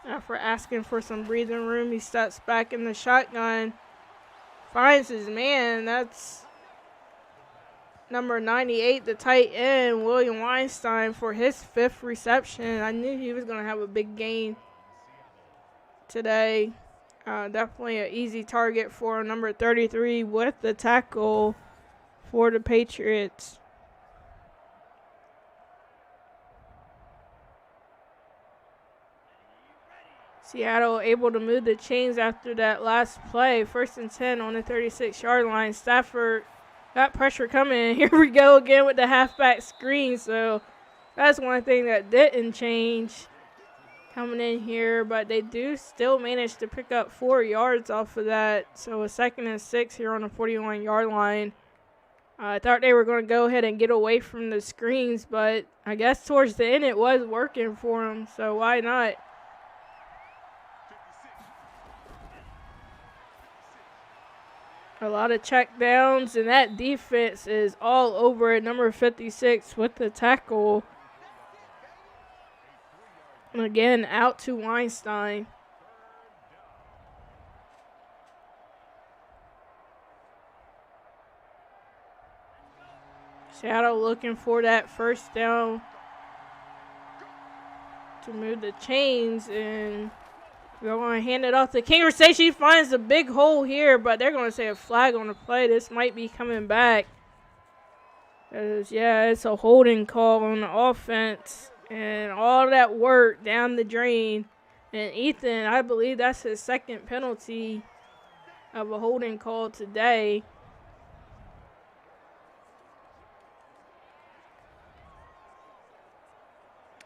After asking for some breathing room, he steps back in the shotgun. Finds his man. That's number 98, the tight end, William Weinstein, for his 5th reception. I knew he was going to have a big gain today. Definitely an easy target for number 33 with the tackle for the Patriots. Seattle able to move the chains after that last play. 1st and 10 on the 36-yard line. Stafford got pressure coming. Here we go again with the halfback screen. So that's one thing that didn't change coming in here. But they do still manage to pick up 4 yards off of that. So a 2nd and 6 here on the 41-yard line. I thought they were going to go ahead and get away from the screens. But I guess towards the end it was working for them. So why not? A lot of check downs, and that defense is all over it. Number 56 with the tackle. And again, out to Weinstein. Seattle looking for that 1st down to move the chains, and we're going to hand it off to King. She finds a big hole here, but they're going to say a flag on the play. This might be coming back. Yeah, it's a holding call on the offense. And all that work down the drain. And Ethan, I believe that's his 2nd penalty of a holding call today.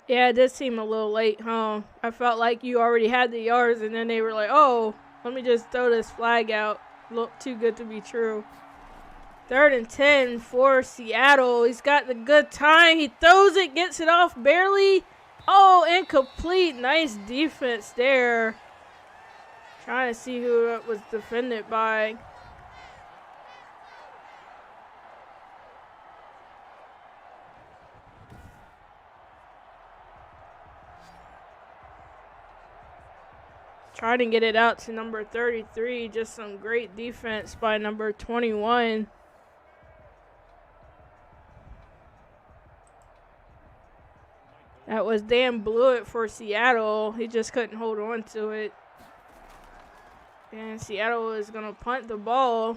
Yeah, it did seem a little late, huh? I felt like you already had the yards, and then they were like, oh, let me just throw this flag out. Looked too good to be true. 3rd and 10 for Seattle. He's got the good time. He throws it, gets it off barely. Oh, incomplete. Nice defense there. Trying to see who it was defended by. Trying to get it out to number 33. Just some great defense by number 21. That was Dan Blewett for Seattle. He just couldn't hold on to it. And Seattle is going to punt the ball.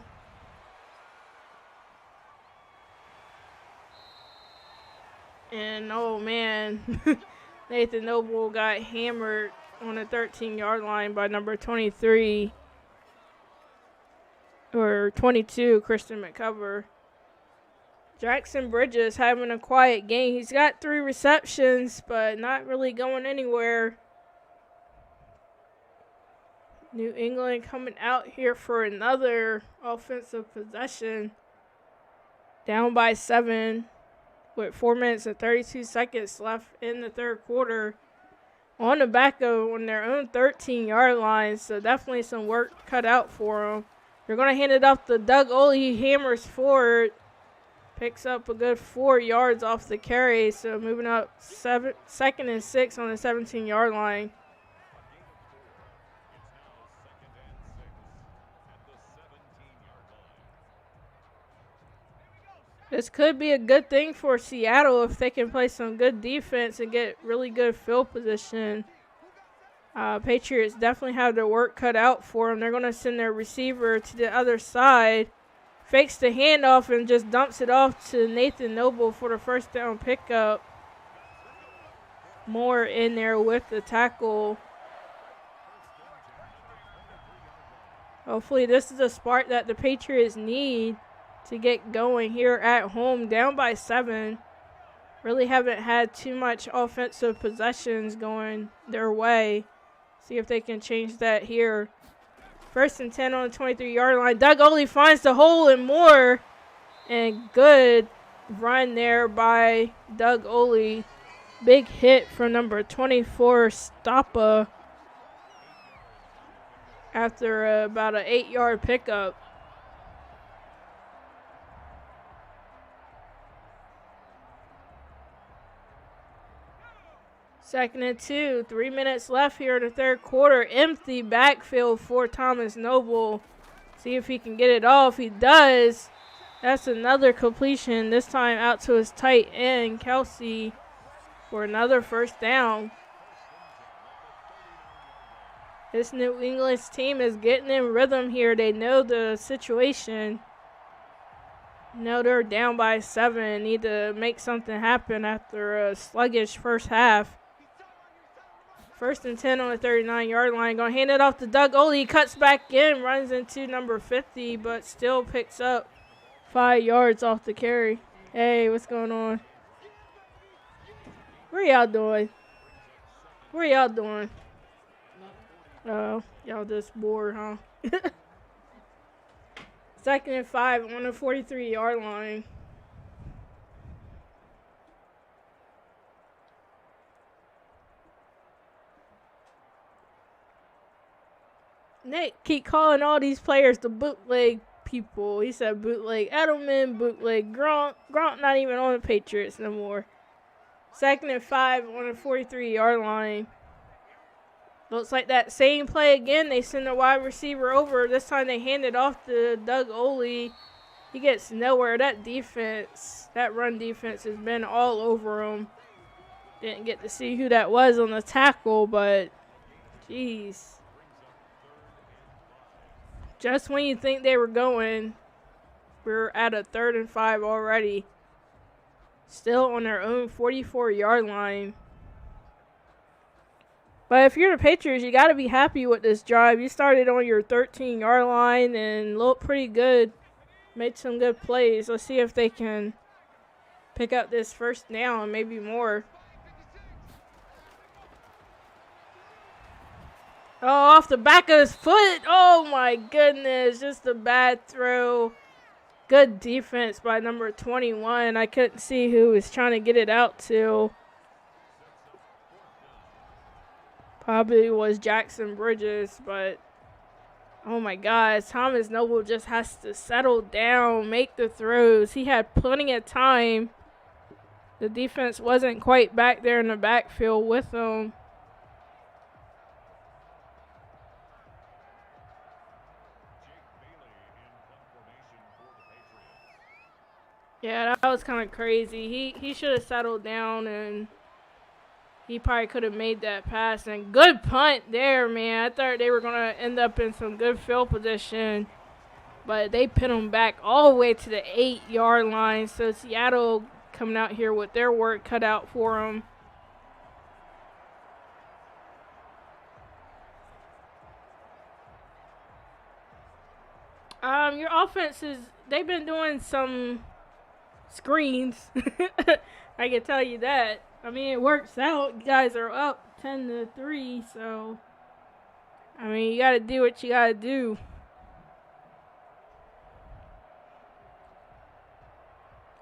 And, oh, man. Nathan Noble got hammered on the 13-yard line by number 23. Or 22, Christian McCover. Jackson Bridges having a quiet game. He's got 3 receptions, but not really going anywhere. New England coming out here for another offensive possession. Down by 7 with 4 minutes and 32 seconds left in the 3rd quarter. On the back of on their own 13-yard line, so definitely some work cut out for them. They're going to hand it off to Doug Ole. He hammers forward. Picks up a good 4 yards off the carry, so moving up 2nd and 6 on the 17-yard line. This could be a good thing for Seattle if they can play some good defense and get really good field position. Patriots definitely have their work cut out for them. They're going to send their receiver to the other side. Fakes the handoff and just dumps it off to Nathan Noble for the first down pickup. Moore in there with the tackle. Hopefully this is a spark that the Patriots need to get going here at home, down by 7. Really haven't had too much offensive possessions going their way. See if they can change that here. 1st and 10 on the 23-yard line. Doug Oley finds the hole and more. And good run there by Doug Oley. Big hit from number 24, Stoppa, after about an 8-yard pickup. Second and 2, 3 minutes left here in the third quarter. Empty backfield for Thomas Noble. See if he can get it off. He does. That's another completion, this time out to his tight end, Kelsey, for another first down. This New England team is getting in rhythm here. They know the situation. Know they're down by 7. Need to make something happen after a sluggish first half. 1st and 10 on the 39-yard line. Going to hand it off to Doug Oley. He cuts back in, runs into number 50, but still picks up 5 yards off the carry. Hey, what's going on? What y'all doing? What y'all doing? Oh, y'all just bored, huh? 2nd and 5 on the 43-yard line. Nick keep calling all these players the bootleg people. He said bootleg Edelman, bootleg Gronk. Gronk not even on the Patriots no more. 2nd and 5 on the 43-yard line. Looks like that same play again. They send the wide receiver over. This time they hand it off to Doug Oley. He gets nowhere. That defense, that run defense has been all over him. Didn't get to see who that was on the tackle, but jeez. Just when you think they were going, we're at a 3rd and 5 already. Still on their own 44-yard line. But if you're the Patriots, you got to be happy with this drive. You started on your 13-yard line and looked pretty good. Made some good plays. Let's see if they can pick up this first down, maybe more. Oh, off the back of his foot. Oh, my goodness. Just a bad throw. Good defense by number 21. I couldn't see who was trying to get it out to. Probably was Jackson Bridges, but oh my gosh, Thomas Noble just has to settle down, make the throws. He had plenty of time. The defense wasn't quite back there in the backfield with him. Yeah, that was kind of crazy. He should have settled down, and he probably could have made that pass. And good punt there, man. I thought they were going to end up in some good field position, but they pin them back all the way to the 8-yard line. So Seattle coming out here with their work cut out for them. Your offense they've been doing some screens. I can tell you that. I mean, it works out. You guys are up 10-3, so I mean, you got to do what you got to do.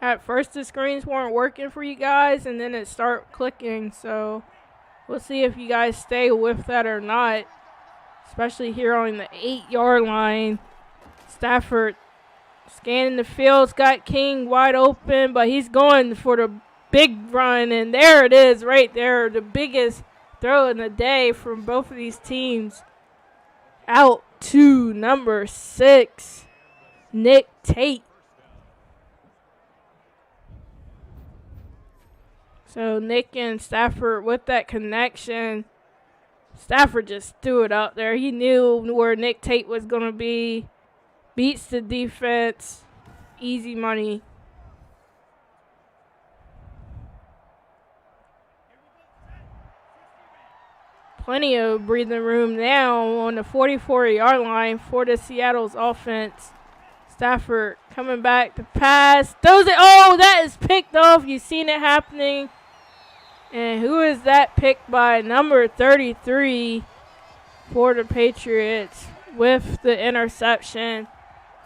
At first, the screens weren't working for you guys, and then it started clicking, so we'll see if you guys stay with that or not, especially here on the 8-yard line. Stafford Scanning the fields, got King wide open, but he's going for the big run, and there it is right there, the biggest throw in the day from both of these teams. Out to number 6, Nick Tate. So Nick and Stafford with that connection. Stafford just threw it out there. He knew where Nick Tate was going to be. Beats the defense. Easy money. Plenty of breathing room now on the 44-yard line for the Seattle's offense. Stafford coming back to pass. Throws it. Oh, that is picked off. You've seen it happening. And who is that picked by? Number 33 for the Patriots with the interception.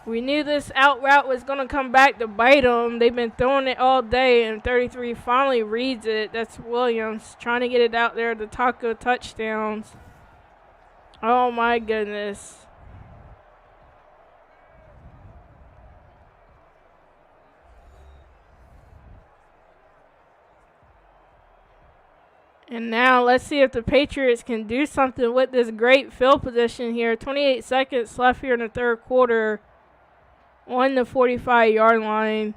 We knew this out route was going to come back to bite them. They've been throwing it all day, and 33 finally reads it. That's Williams trying to get it out there to taco touchdowns. Oh, my goodness. And now let's see if the Patriots can do something with this great field position here. 28 seconds left here in the third quarter on the 45-yard line.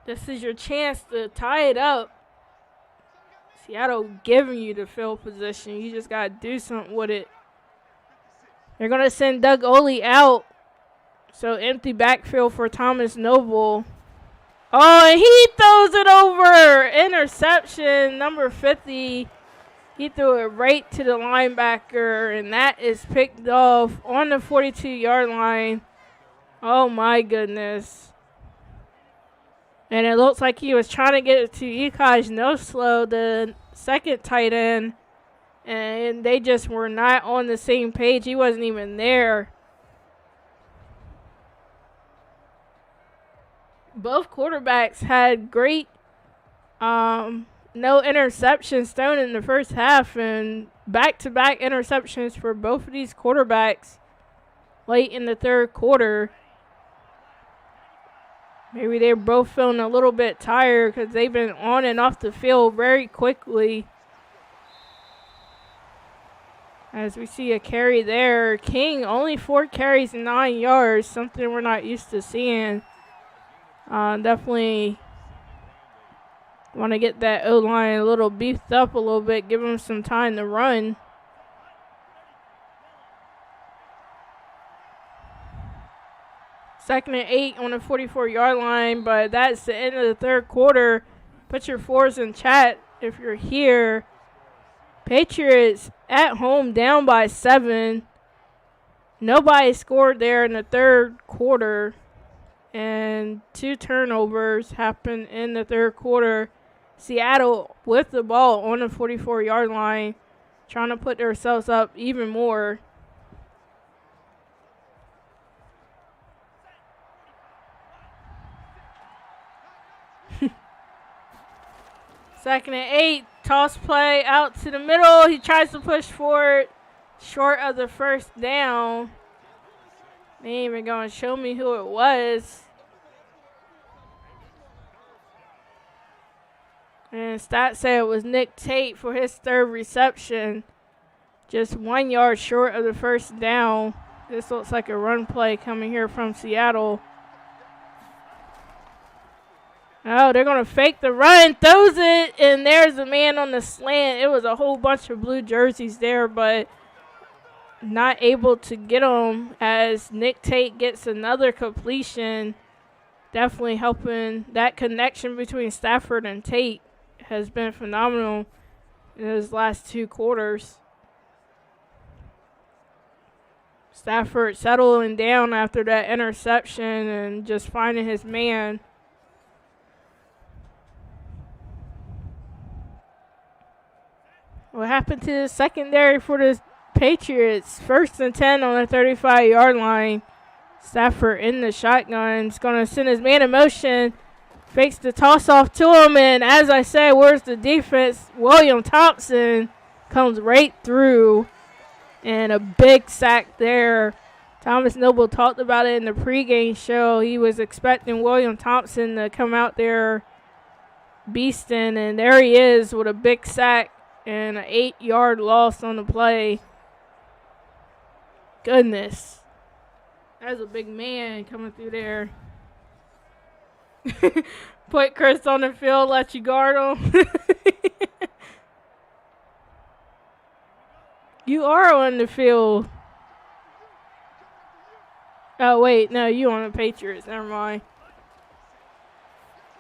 This is your chance to tie it up. Seattle giving you the field position. You just got to do something with it. They're going to send Doug Oley out. So empty backfield for Thomas Noble. Oh, and he throws it over. Interception, number 50. He threw it right to the linebacker, and that is picked off on the 42-yard line. Oh, my goodness. And it looks like he was trying to get it to Ikaj Noslow, the second tight end, and they just were not on the same page. He wasn't even there. Both quarterbacks had great no interceptions thrown in the first half, and back-to-back interceptions for both of these quarterbacks late in the third quarter. Maybe they're both feeling a little bit tired because they've been on and off the field very quickly. As we see a carry there. King only 4 carries and 9 yards, something we're not used to seeing. Definitely want to get that O-line a little beefed up a little bit, give them some time to run. Second and 8 on the 44-yard line, but that's the end of the third quarter. Put your fours in chat if you're here. Patriots at home down by 7. Nobody scored there in the third quarter. And 2 turnovers happened in the third quarter. Seattle with the ball on the 44-yard line, trying to put themselves up even more. Second and 8, toss play out to the middle. He tries to push forward, short of the first down. They ain't even going to show me who it was. And stats say it was Nick Tate for his third reception. Just 1 yard short of the first down. This looks like a run play coming here from Seattle. Oh, they're going to fake the run. Throws it, and there's the man on the slant. It was a whole bunch of blue jerseys there, but not able to get him as Nick Tate gets another completion. Definitely helping. That connection between Stafford and Tate has been phenomenal in his last 2 quarters. Stafford settling down after that interception and just finding his man. What happened to the secondary for the Patriots? 1st and 10 on the 35-yard line. Stafford in the shotgun. He's going to send his man in motion. Fakes the toss off to him. And as I said, where's the defense? William Thompson comes right through. And a big sack there Thomas Noble talked about it in the pregame show. He was expecting William Thompson to come out there beasting, and there he is with a big sack and an 8-yard loss on the play. Goodness. That's a big man coming through there. Put Chris on the field, let you guard him. You are on the field. Oh, wait. No, you on the Patriots. Never mind.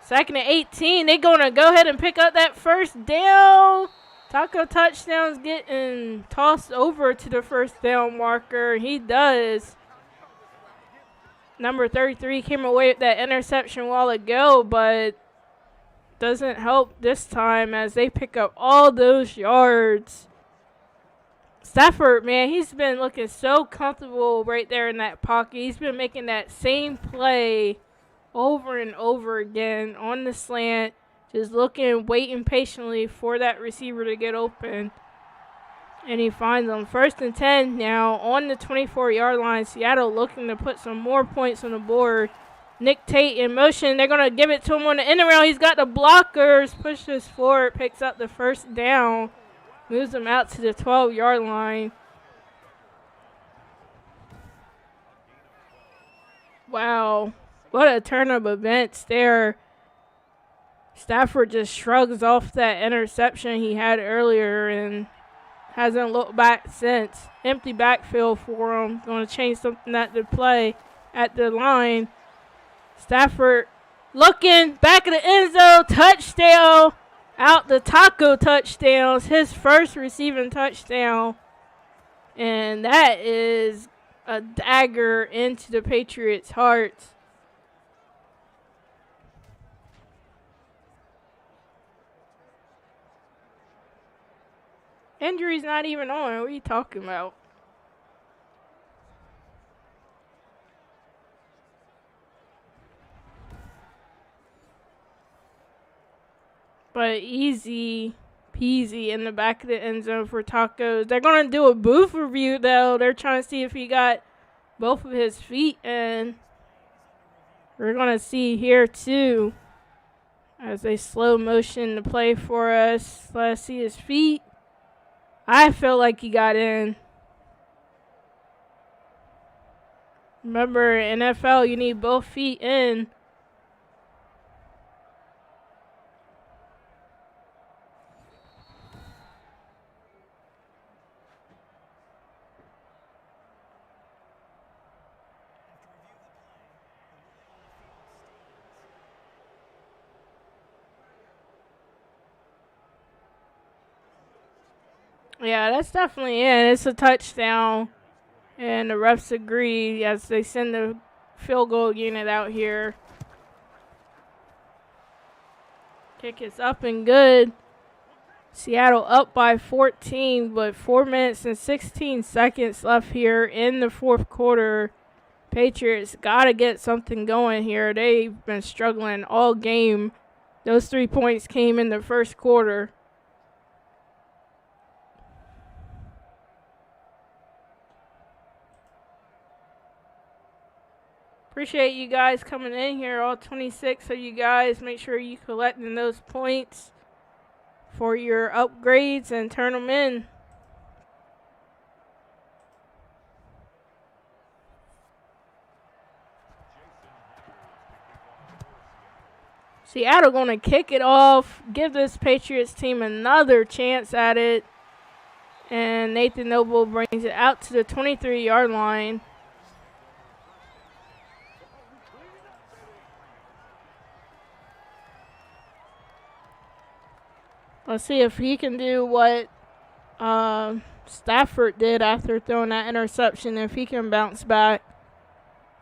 2nd and 18. They're going to go ahead and pick up that first down. Taco touchdowns getting tossed over to the first down marker. He does. Number 33 came away with that interception a while ago, but doesn't help this time as they pick up all those yards. Stafford, man, he's been looking so comfortable right there in that pocket. He's been making that same play over and over again on the slant, just looking, waiting patiently for that receiver to get open. And he finds them. 1st and 10 now on the 24-yard line. Seattle looking to put some more points on the board. Nick Tate in motion. They're going to give it to him on the end around. He's got the blockers. Pushes forward. Picks up the first down. Moves them out to the 12-yard line. Wow. What a turn of events there. Stafford just shrugs off that interception he had earlier and hasn't looked back since. Empty backfield for him. Going to change something at the play at the line. Stafford looking back of the end zone. Touchdown. Out the Taco touchdowns. His first receiving touchdown. And that is a dagger into the Patriots' hearts. Injury's not even on. What are you talking about? But easy peasy in the back of the end zone for Tacos. They're going to do a booth review, though. They're trying to see if he got both of his feet in. We're going to see here, too, as they slow motion the play for us. Let's see his feet. I feel like he got in. Remember, NFL, you need both feet in. Yeah, that's definitely in. It's a touchdown. And the refs agree as they send the field goal unit out here. Kick is up and good. Seattle up by 14, but 4 minutes and 16 seconds left here in the fourth quarter. Patriots got to get something going here. They've been struggling all game. Those 3 points came in the first quarter. Appreciate you guys coming in here, all 26 of you guys. Make sure you collecting those points for your upgrades and turn them in. Seattle going to kick it off, give this Patriots team another chance at it. And Nathan Noble brings it out to the 23-yard line. Let's see if he can do what Stafford did after throwing that interception, if he can bounce back.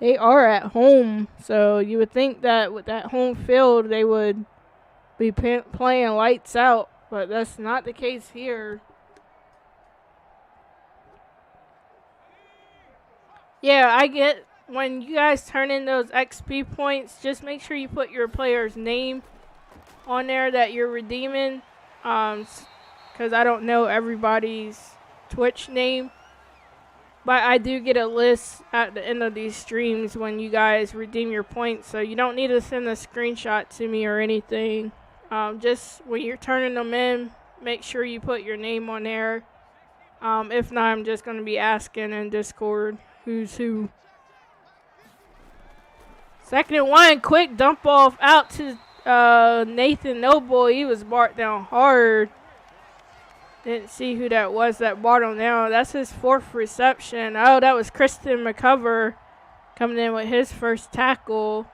They are at home, so you would think that with that home field they would be playing lights out, but that's not the case here. Yeah, I get when you guys turn in those XP points, just make sure you put your player's name on there that you're redeeming. Because I don't know everybody's Twitch name. But I do get a list at the end of these streams when you guys redeem your points, so you don't need to send a screenshot to me or anything. Just when you're turning them in, make sure you put your name on there. If not, I'm just going to be asking in Discord who's who. 2nd and 1, quick dump off out to Nathan Noble. He was marked down hard. Didn't see who that was that brought him down. That's his 4th reception. Oh, that was Kristen McCover coming in with his first tackle.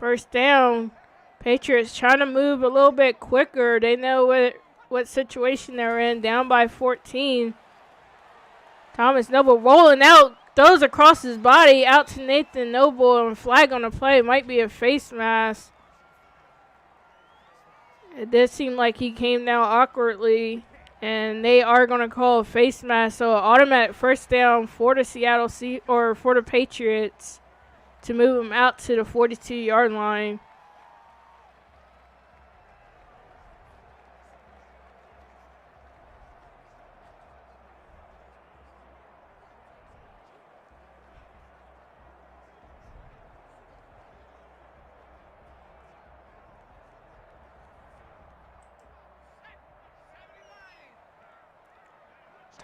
First down. Patriots trying to move a little bit quicker. They know what situation they're in. Down by 14. Thomas Noble rolling out. Throws across his body out to Nathan Noble, and flag on the play. Might be a face mask. It did seem like he came down awkwardly, and they are going to call a face mask. So an automatic first down for the for the Patriots to move him out to the 42-yard line.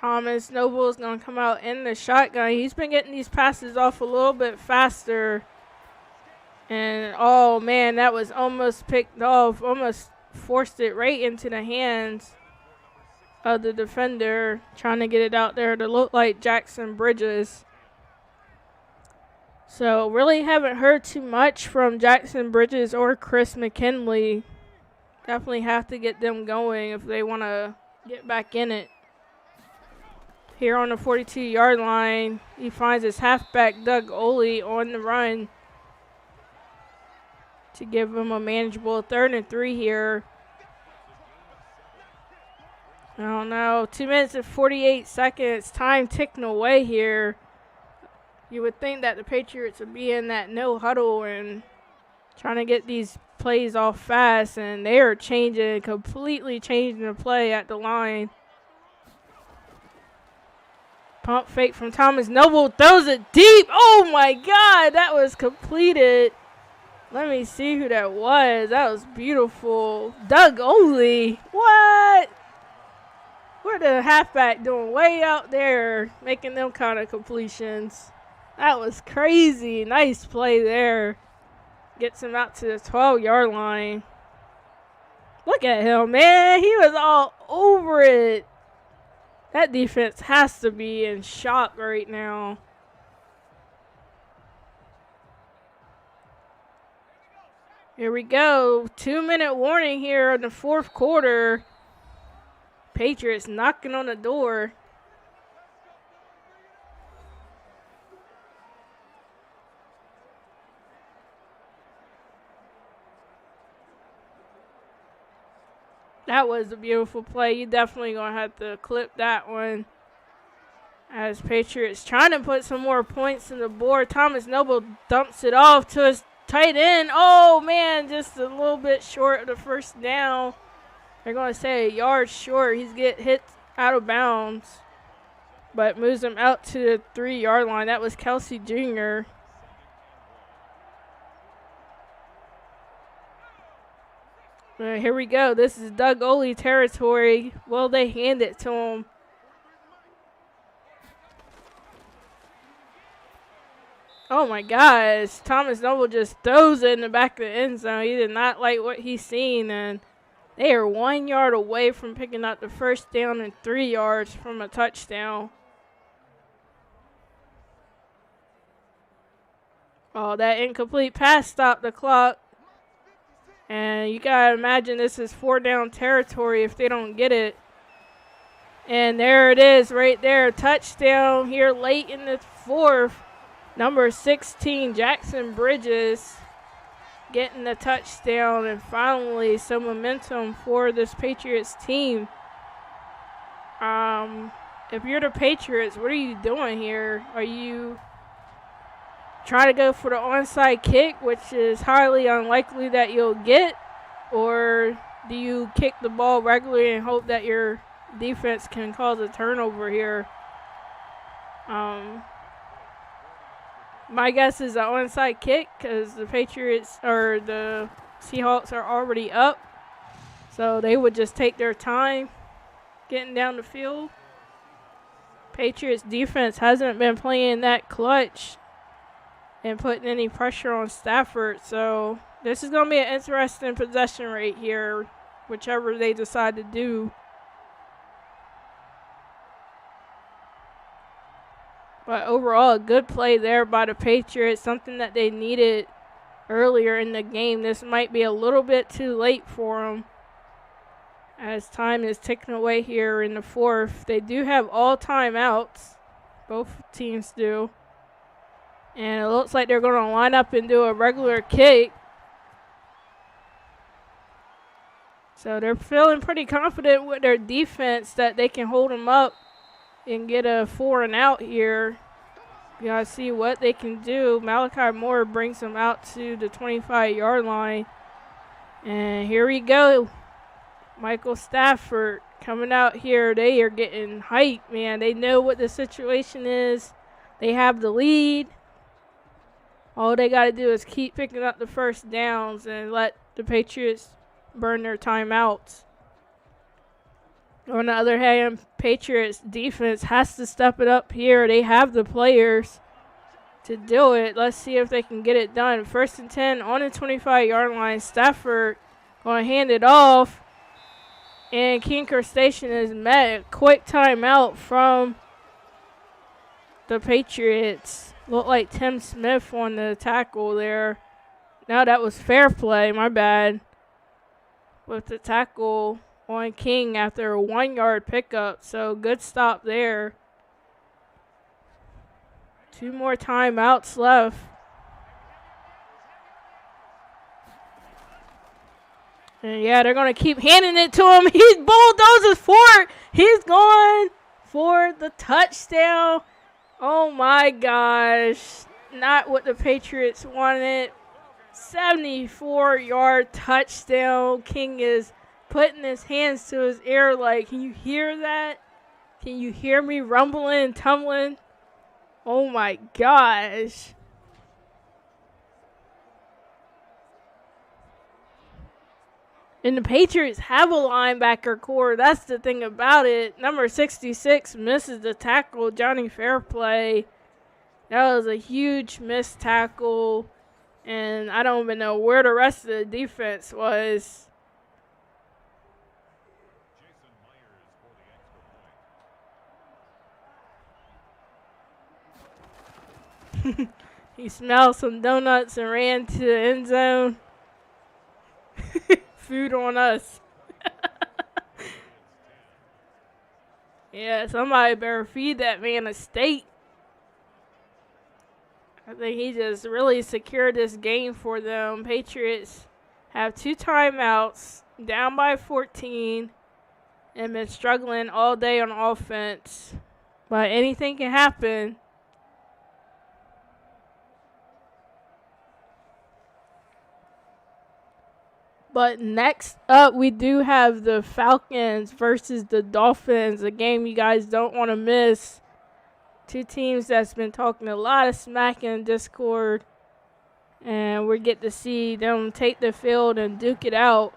Thomas Noble is going to come out in the shotgun. He's been getting these passes off a little bit faster. And, oh, man, that was almost picked off. Almost forced it right into the hands of the defender. Trying to get it out there to look like Jackson Bridges. So, really haven't heard too much from Jackson Bridges or Chris McKinley. Definitely have to get them going if they want to get back in it. Here on the 42-yard line, he finds his halfback, Doug Oley, on the run to give him a manageable 3rd and 3 here. I don't know, 2 minutes and 48 seconds, time ticking away here. You would think that the Patriots would be in that no huddle and trying to get these plays off fast, and they are completely changing the play at the line. Pump fake from Thomas Noble, throws it deep. Oh my God, that was completed. Let me see who that was. That was beautiful. Doug Oley. What? What the halfback doing way out there, making them kind of completions. That was crazy. Nice play there. Gets him out to the 12-yard line. Look at him, man. He was all over it. That defense has to be in shock right now. Here we go. 2-minute warning here in the 4th quarter. Patriots knocking on the door. That was a beautiful play. You definitely going to have to clip that one. As Patriots trying to put some more points in the board. Thomas Noble dumps it off to his tight end. Oh, man, just a little bit short of the first down. They're going to say a yard short. He's get hit out of bounds. But moves him out to the 3-yard line. That was Kelsey Jr. Here we go. This is Doug Oley territory. Will they hand it to him? Oh, my gosh. Thomas Noble just throws it in the back of the end zone. He did not like what he's seen, and they are 1 yard away from picking up the first down and 3 yards from a touchdown. Oh, that incomplete pass stopped the clock. And you got to imagine this is 4-down territory if they don't get it. And there it is right there. Touchdown here late in the 4th. Number 16, Jackson Bridges, getting the touchdown. And finally some momentum for this Patriots team. If you're the Patriots, what are you doing here? Are you trying to go for the onside kick, which is highly unlikely that you'll get? or do you kick the ball regularly and hope that your defense can cause a turnover here? My guess is an onside kick because the Patriots or the Seahawks are already up. So they would just take their time getting down the field. Patriots defense hasn't been playing that clutch and putting any pressure on Stafford. So this is going to be an interesting possession rate here, whichever they decide to do. But overall, a good play there by the Patriots, something that they needed earlier in the game. This might be a little bit too late for them as time is ticking away here in the fourth. They do have all timeouts. Both teams do. And it looks like they're going to line up and do a regular kick. So they're feeling pretty confident with their defense that they can hold them up and get a 4-and-out here. You gotta see what they can do. Malachi Moore brings them out to the 25-yard line. And here we go. Michael Stafford coming out here. They are getting hyped, man. They know what the situation is. They have the lead. All they got to do is keep picking up the first downs and let the Patriots burn their timeouts. On the other hand, Patriots defense has to step it up here. They have the players to do it. Let's see if they can get it done. 1st and 10 on the 25-yard line. Stafford going to hand it off. And Kinker Station is met. Quick timeout from the Patriots. Looked like Tim Smith on the tackle there. No, that was fair play. My bad. With the tackle on King after a 1-yard pickup. So good stop there. 2 more timeouts left. And yeah, they're going to keep handing it to him. He bulldozes forward. He's going for the touchdown. Oh my gosh. Not what the Patriots wanted. 74-yard touchdown. King is putting his hands to his ear like, can you hear that? Can you hear me rumbling and tumbling? Oh my gosh. And the Patriots have a linebacker core. That's the thing about it. Number 66 misses the tackle, Johnny Fairplay. That was a huge missed tackle. And I don't even know where the rest of the defense was. He smelled some donuts and ran to the end zone. Food on us. Yeah, somebody better feed that man a steak. I think he just really secured this game for them. Patriots have 2 timeouts, down by 14, and been struggling all day on offense. But anything can happen. But next up, we do have the Falcons versus the Dolphins, a game you guys don't want to miss. 2 teams that's been talking a lot of smack in Discord. And we get to see them take the field and duke it out.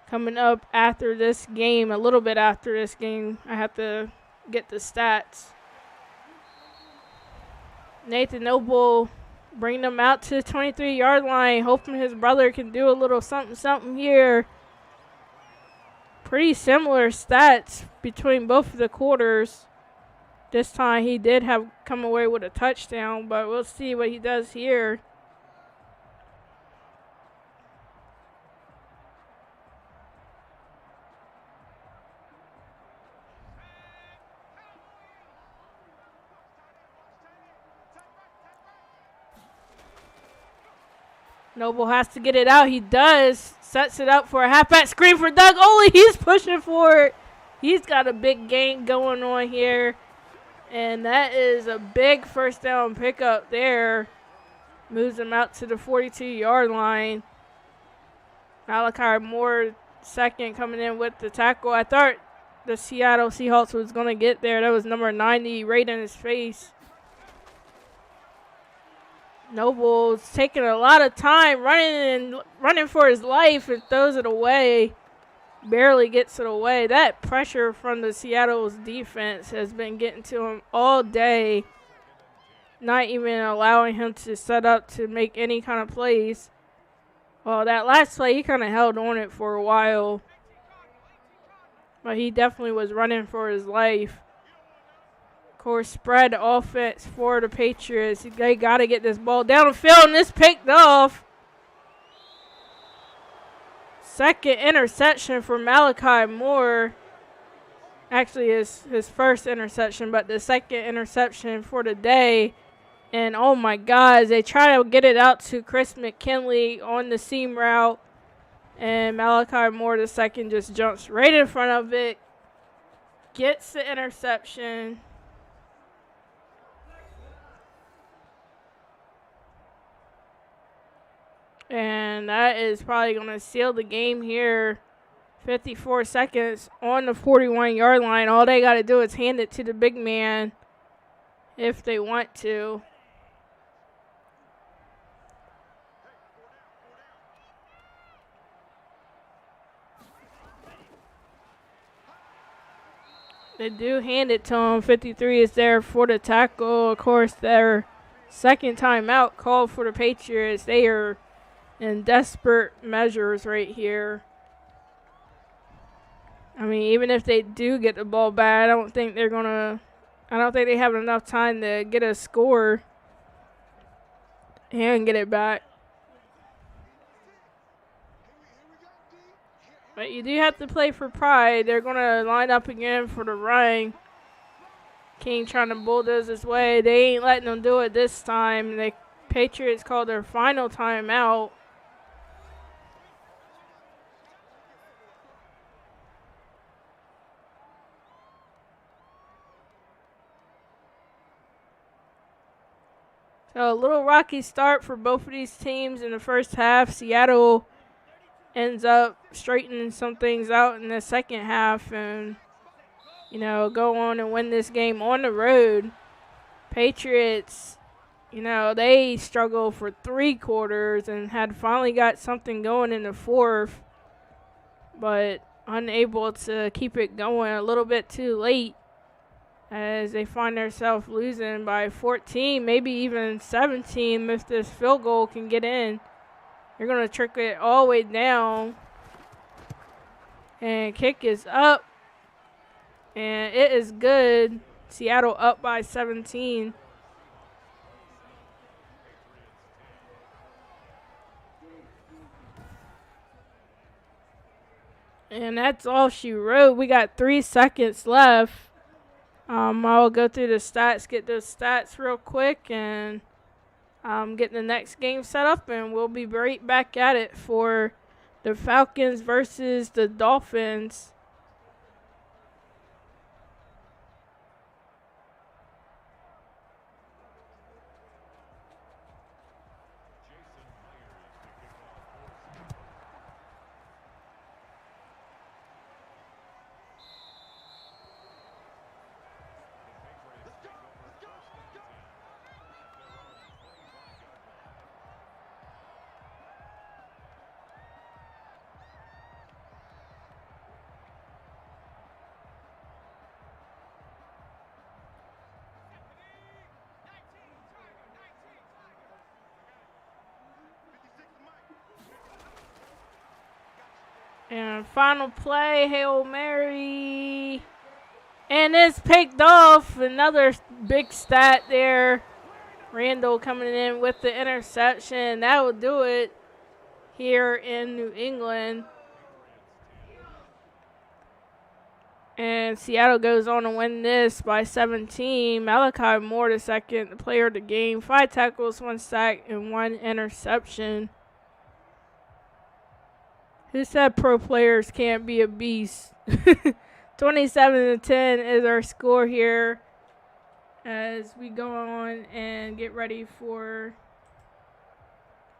Coming up after this game, a little bit after this game. I have to get the stats. Nathan Noble bring them out to the 23-yard line, hoping his brother can do a little something here. Pretty similar stats between both of the quarters. This time he did have come away with a touchdown, but we'll see what he does here. Noble has to get it out. He does. Sets it up for a halfback screen for Doug Oley. He's pushing for it. He's got a big gain going on here. And that is a big first down pickup there. Moves him out to the 42-yard line. Malachi Moore second coming in with the tackle. I thought the Seattle Seahawks was going to get there. That was number 90 right in his face. Noble's taking a lot of time running for his life and throws it away. Barely gets it away. That pressure from the Seattle's defense has been getting to him all day, not even allowing him to set up to make any kind of plays. Well, that last play, he kind of held on it for a while, but he definitely was running for his life. Of course, spread offense for the Patriots. They got to get this ball down the field, and it's picked off. Second interception for Malachi Moore. Actually, his first interception, but the second interception for the day. And, oh, my God, they try to get it out to Chris McKinley on the seam route. And Malachi Moore, the second, just jumps right in front of it. Gets the interception. And that is probably going to seal the game here. 54 seconds on the 41-yard line. All they got to do is hand it to the big man if they want to. They do hand it to him. 53 is there for the tackle. Of course, their second timeout called for the Patriots. They are in desperate measures right here. I mean, even if they do get the ball back, I don't think they have enough time to get a score and get it back. But you do have to play for pride. They're going to line up again for the run. King trying to bulldoze his way. They ain't letting them do it this time. The Patriots called their final timeout. So a little rocky start for both of these teams in the first half. Seattle ends up straightening some things out in the second half and, go on and win this game on the road. Patriots, they struggled for 3 quarters and had finally got something going in the fourth, but unable to keep it going a little bit too late as they find themselves losing by 14, maybe even 17 if this field goal can get in. They're going to trick it all the way down. And kick is up. And it is good. Seattle up by 17. And that's all she wrote. We got 3 seconds left. I'll go through the stats, get those stats real quick, and get the next game set up, and we'll be right back at it for the Falcons versus the Dolphins. And final play, Hail Mary. And it's picked off. Another big stat there. Randall coming in with the interception. That will do it here in New England. And Seattle goes on to win this by 17. Malachi Moore, the second, the player of the game. 5 tackles, 1 sack, and 1 interception. Who said pro players can't be a beast? 27-10 is our score here as we go on and get ready for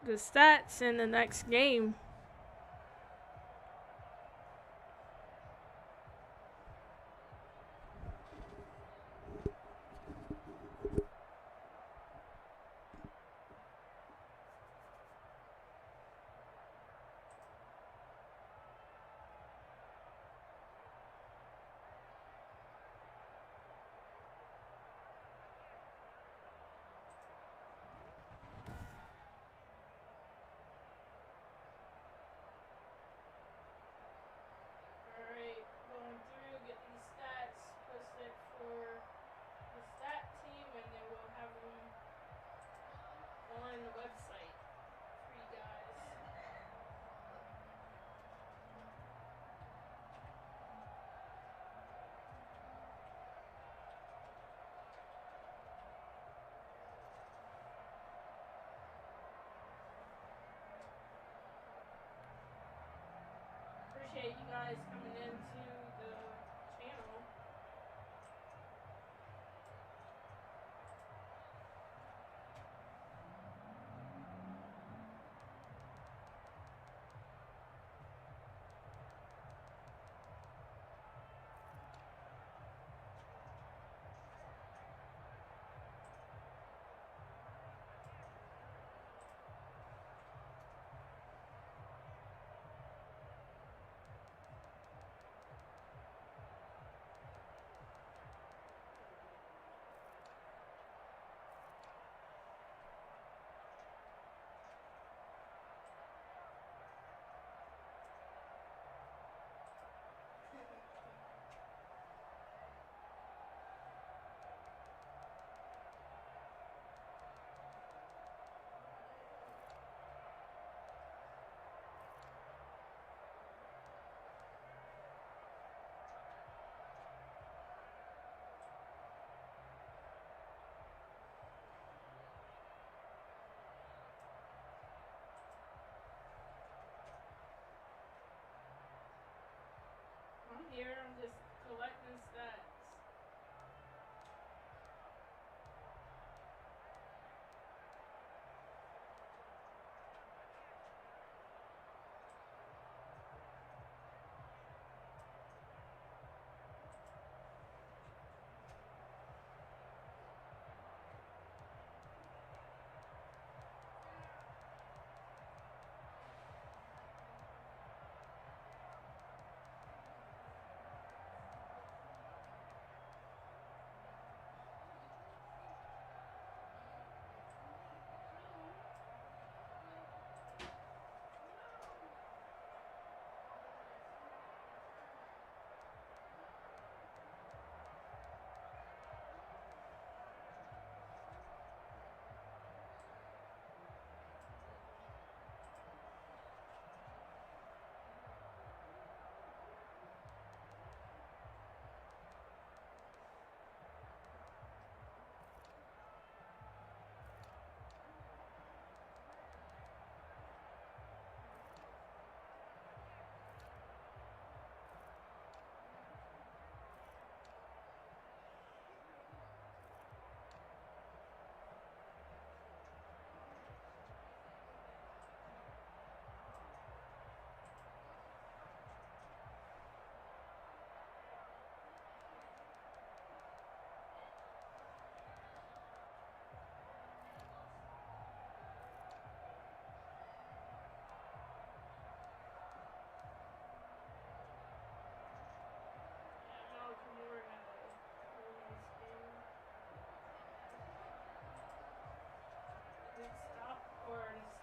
the stats in the next game. appreciate you guys coming into the channel. I'm here, I'm just collecting stats.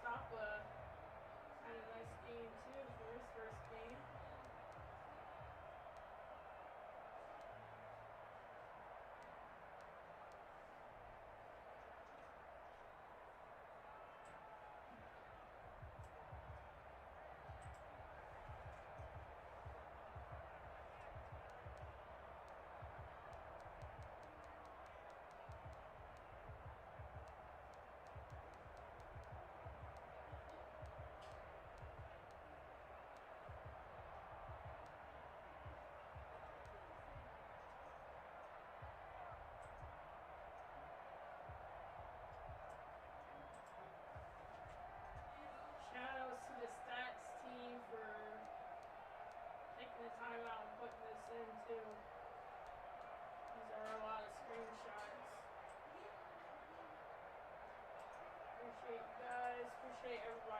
Stop a kind of nice game too for his first game. Shoutouts to the stats team for taking the time out and putting this in too. These are a lot of screenshots. Appreciate you guys, appreciate everybody.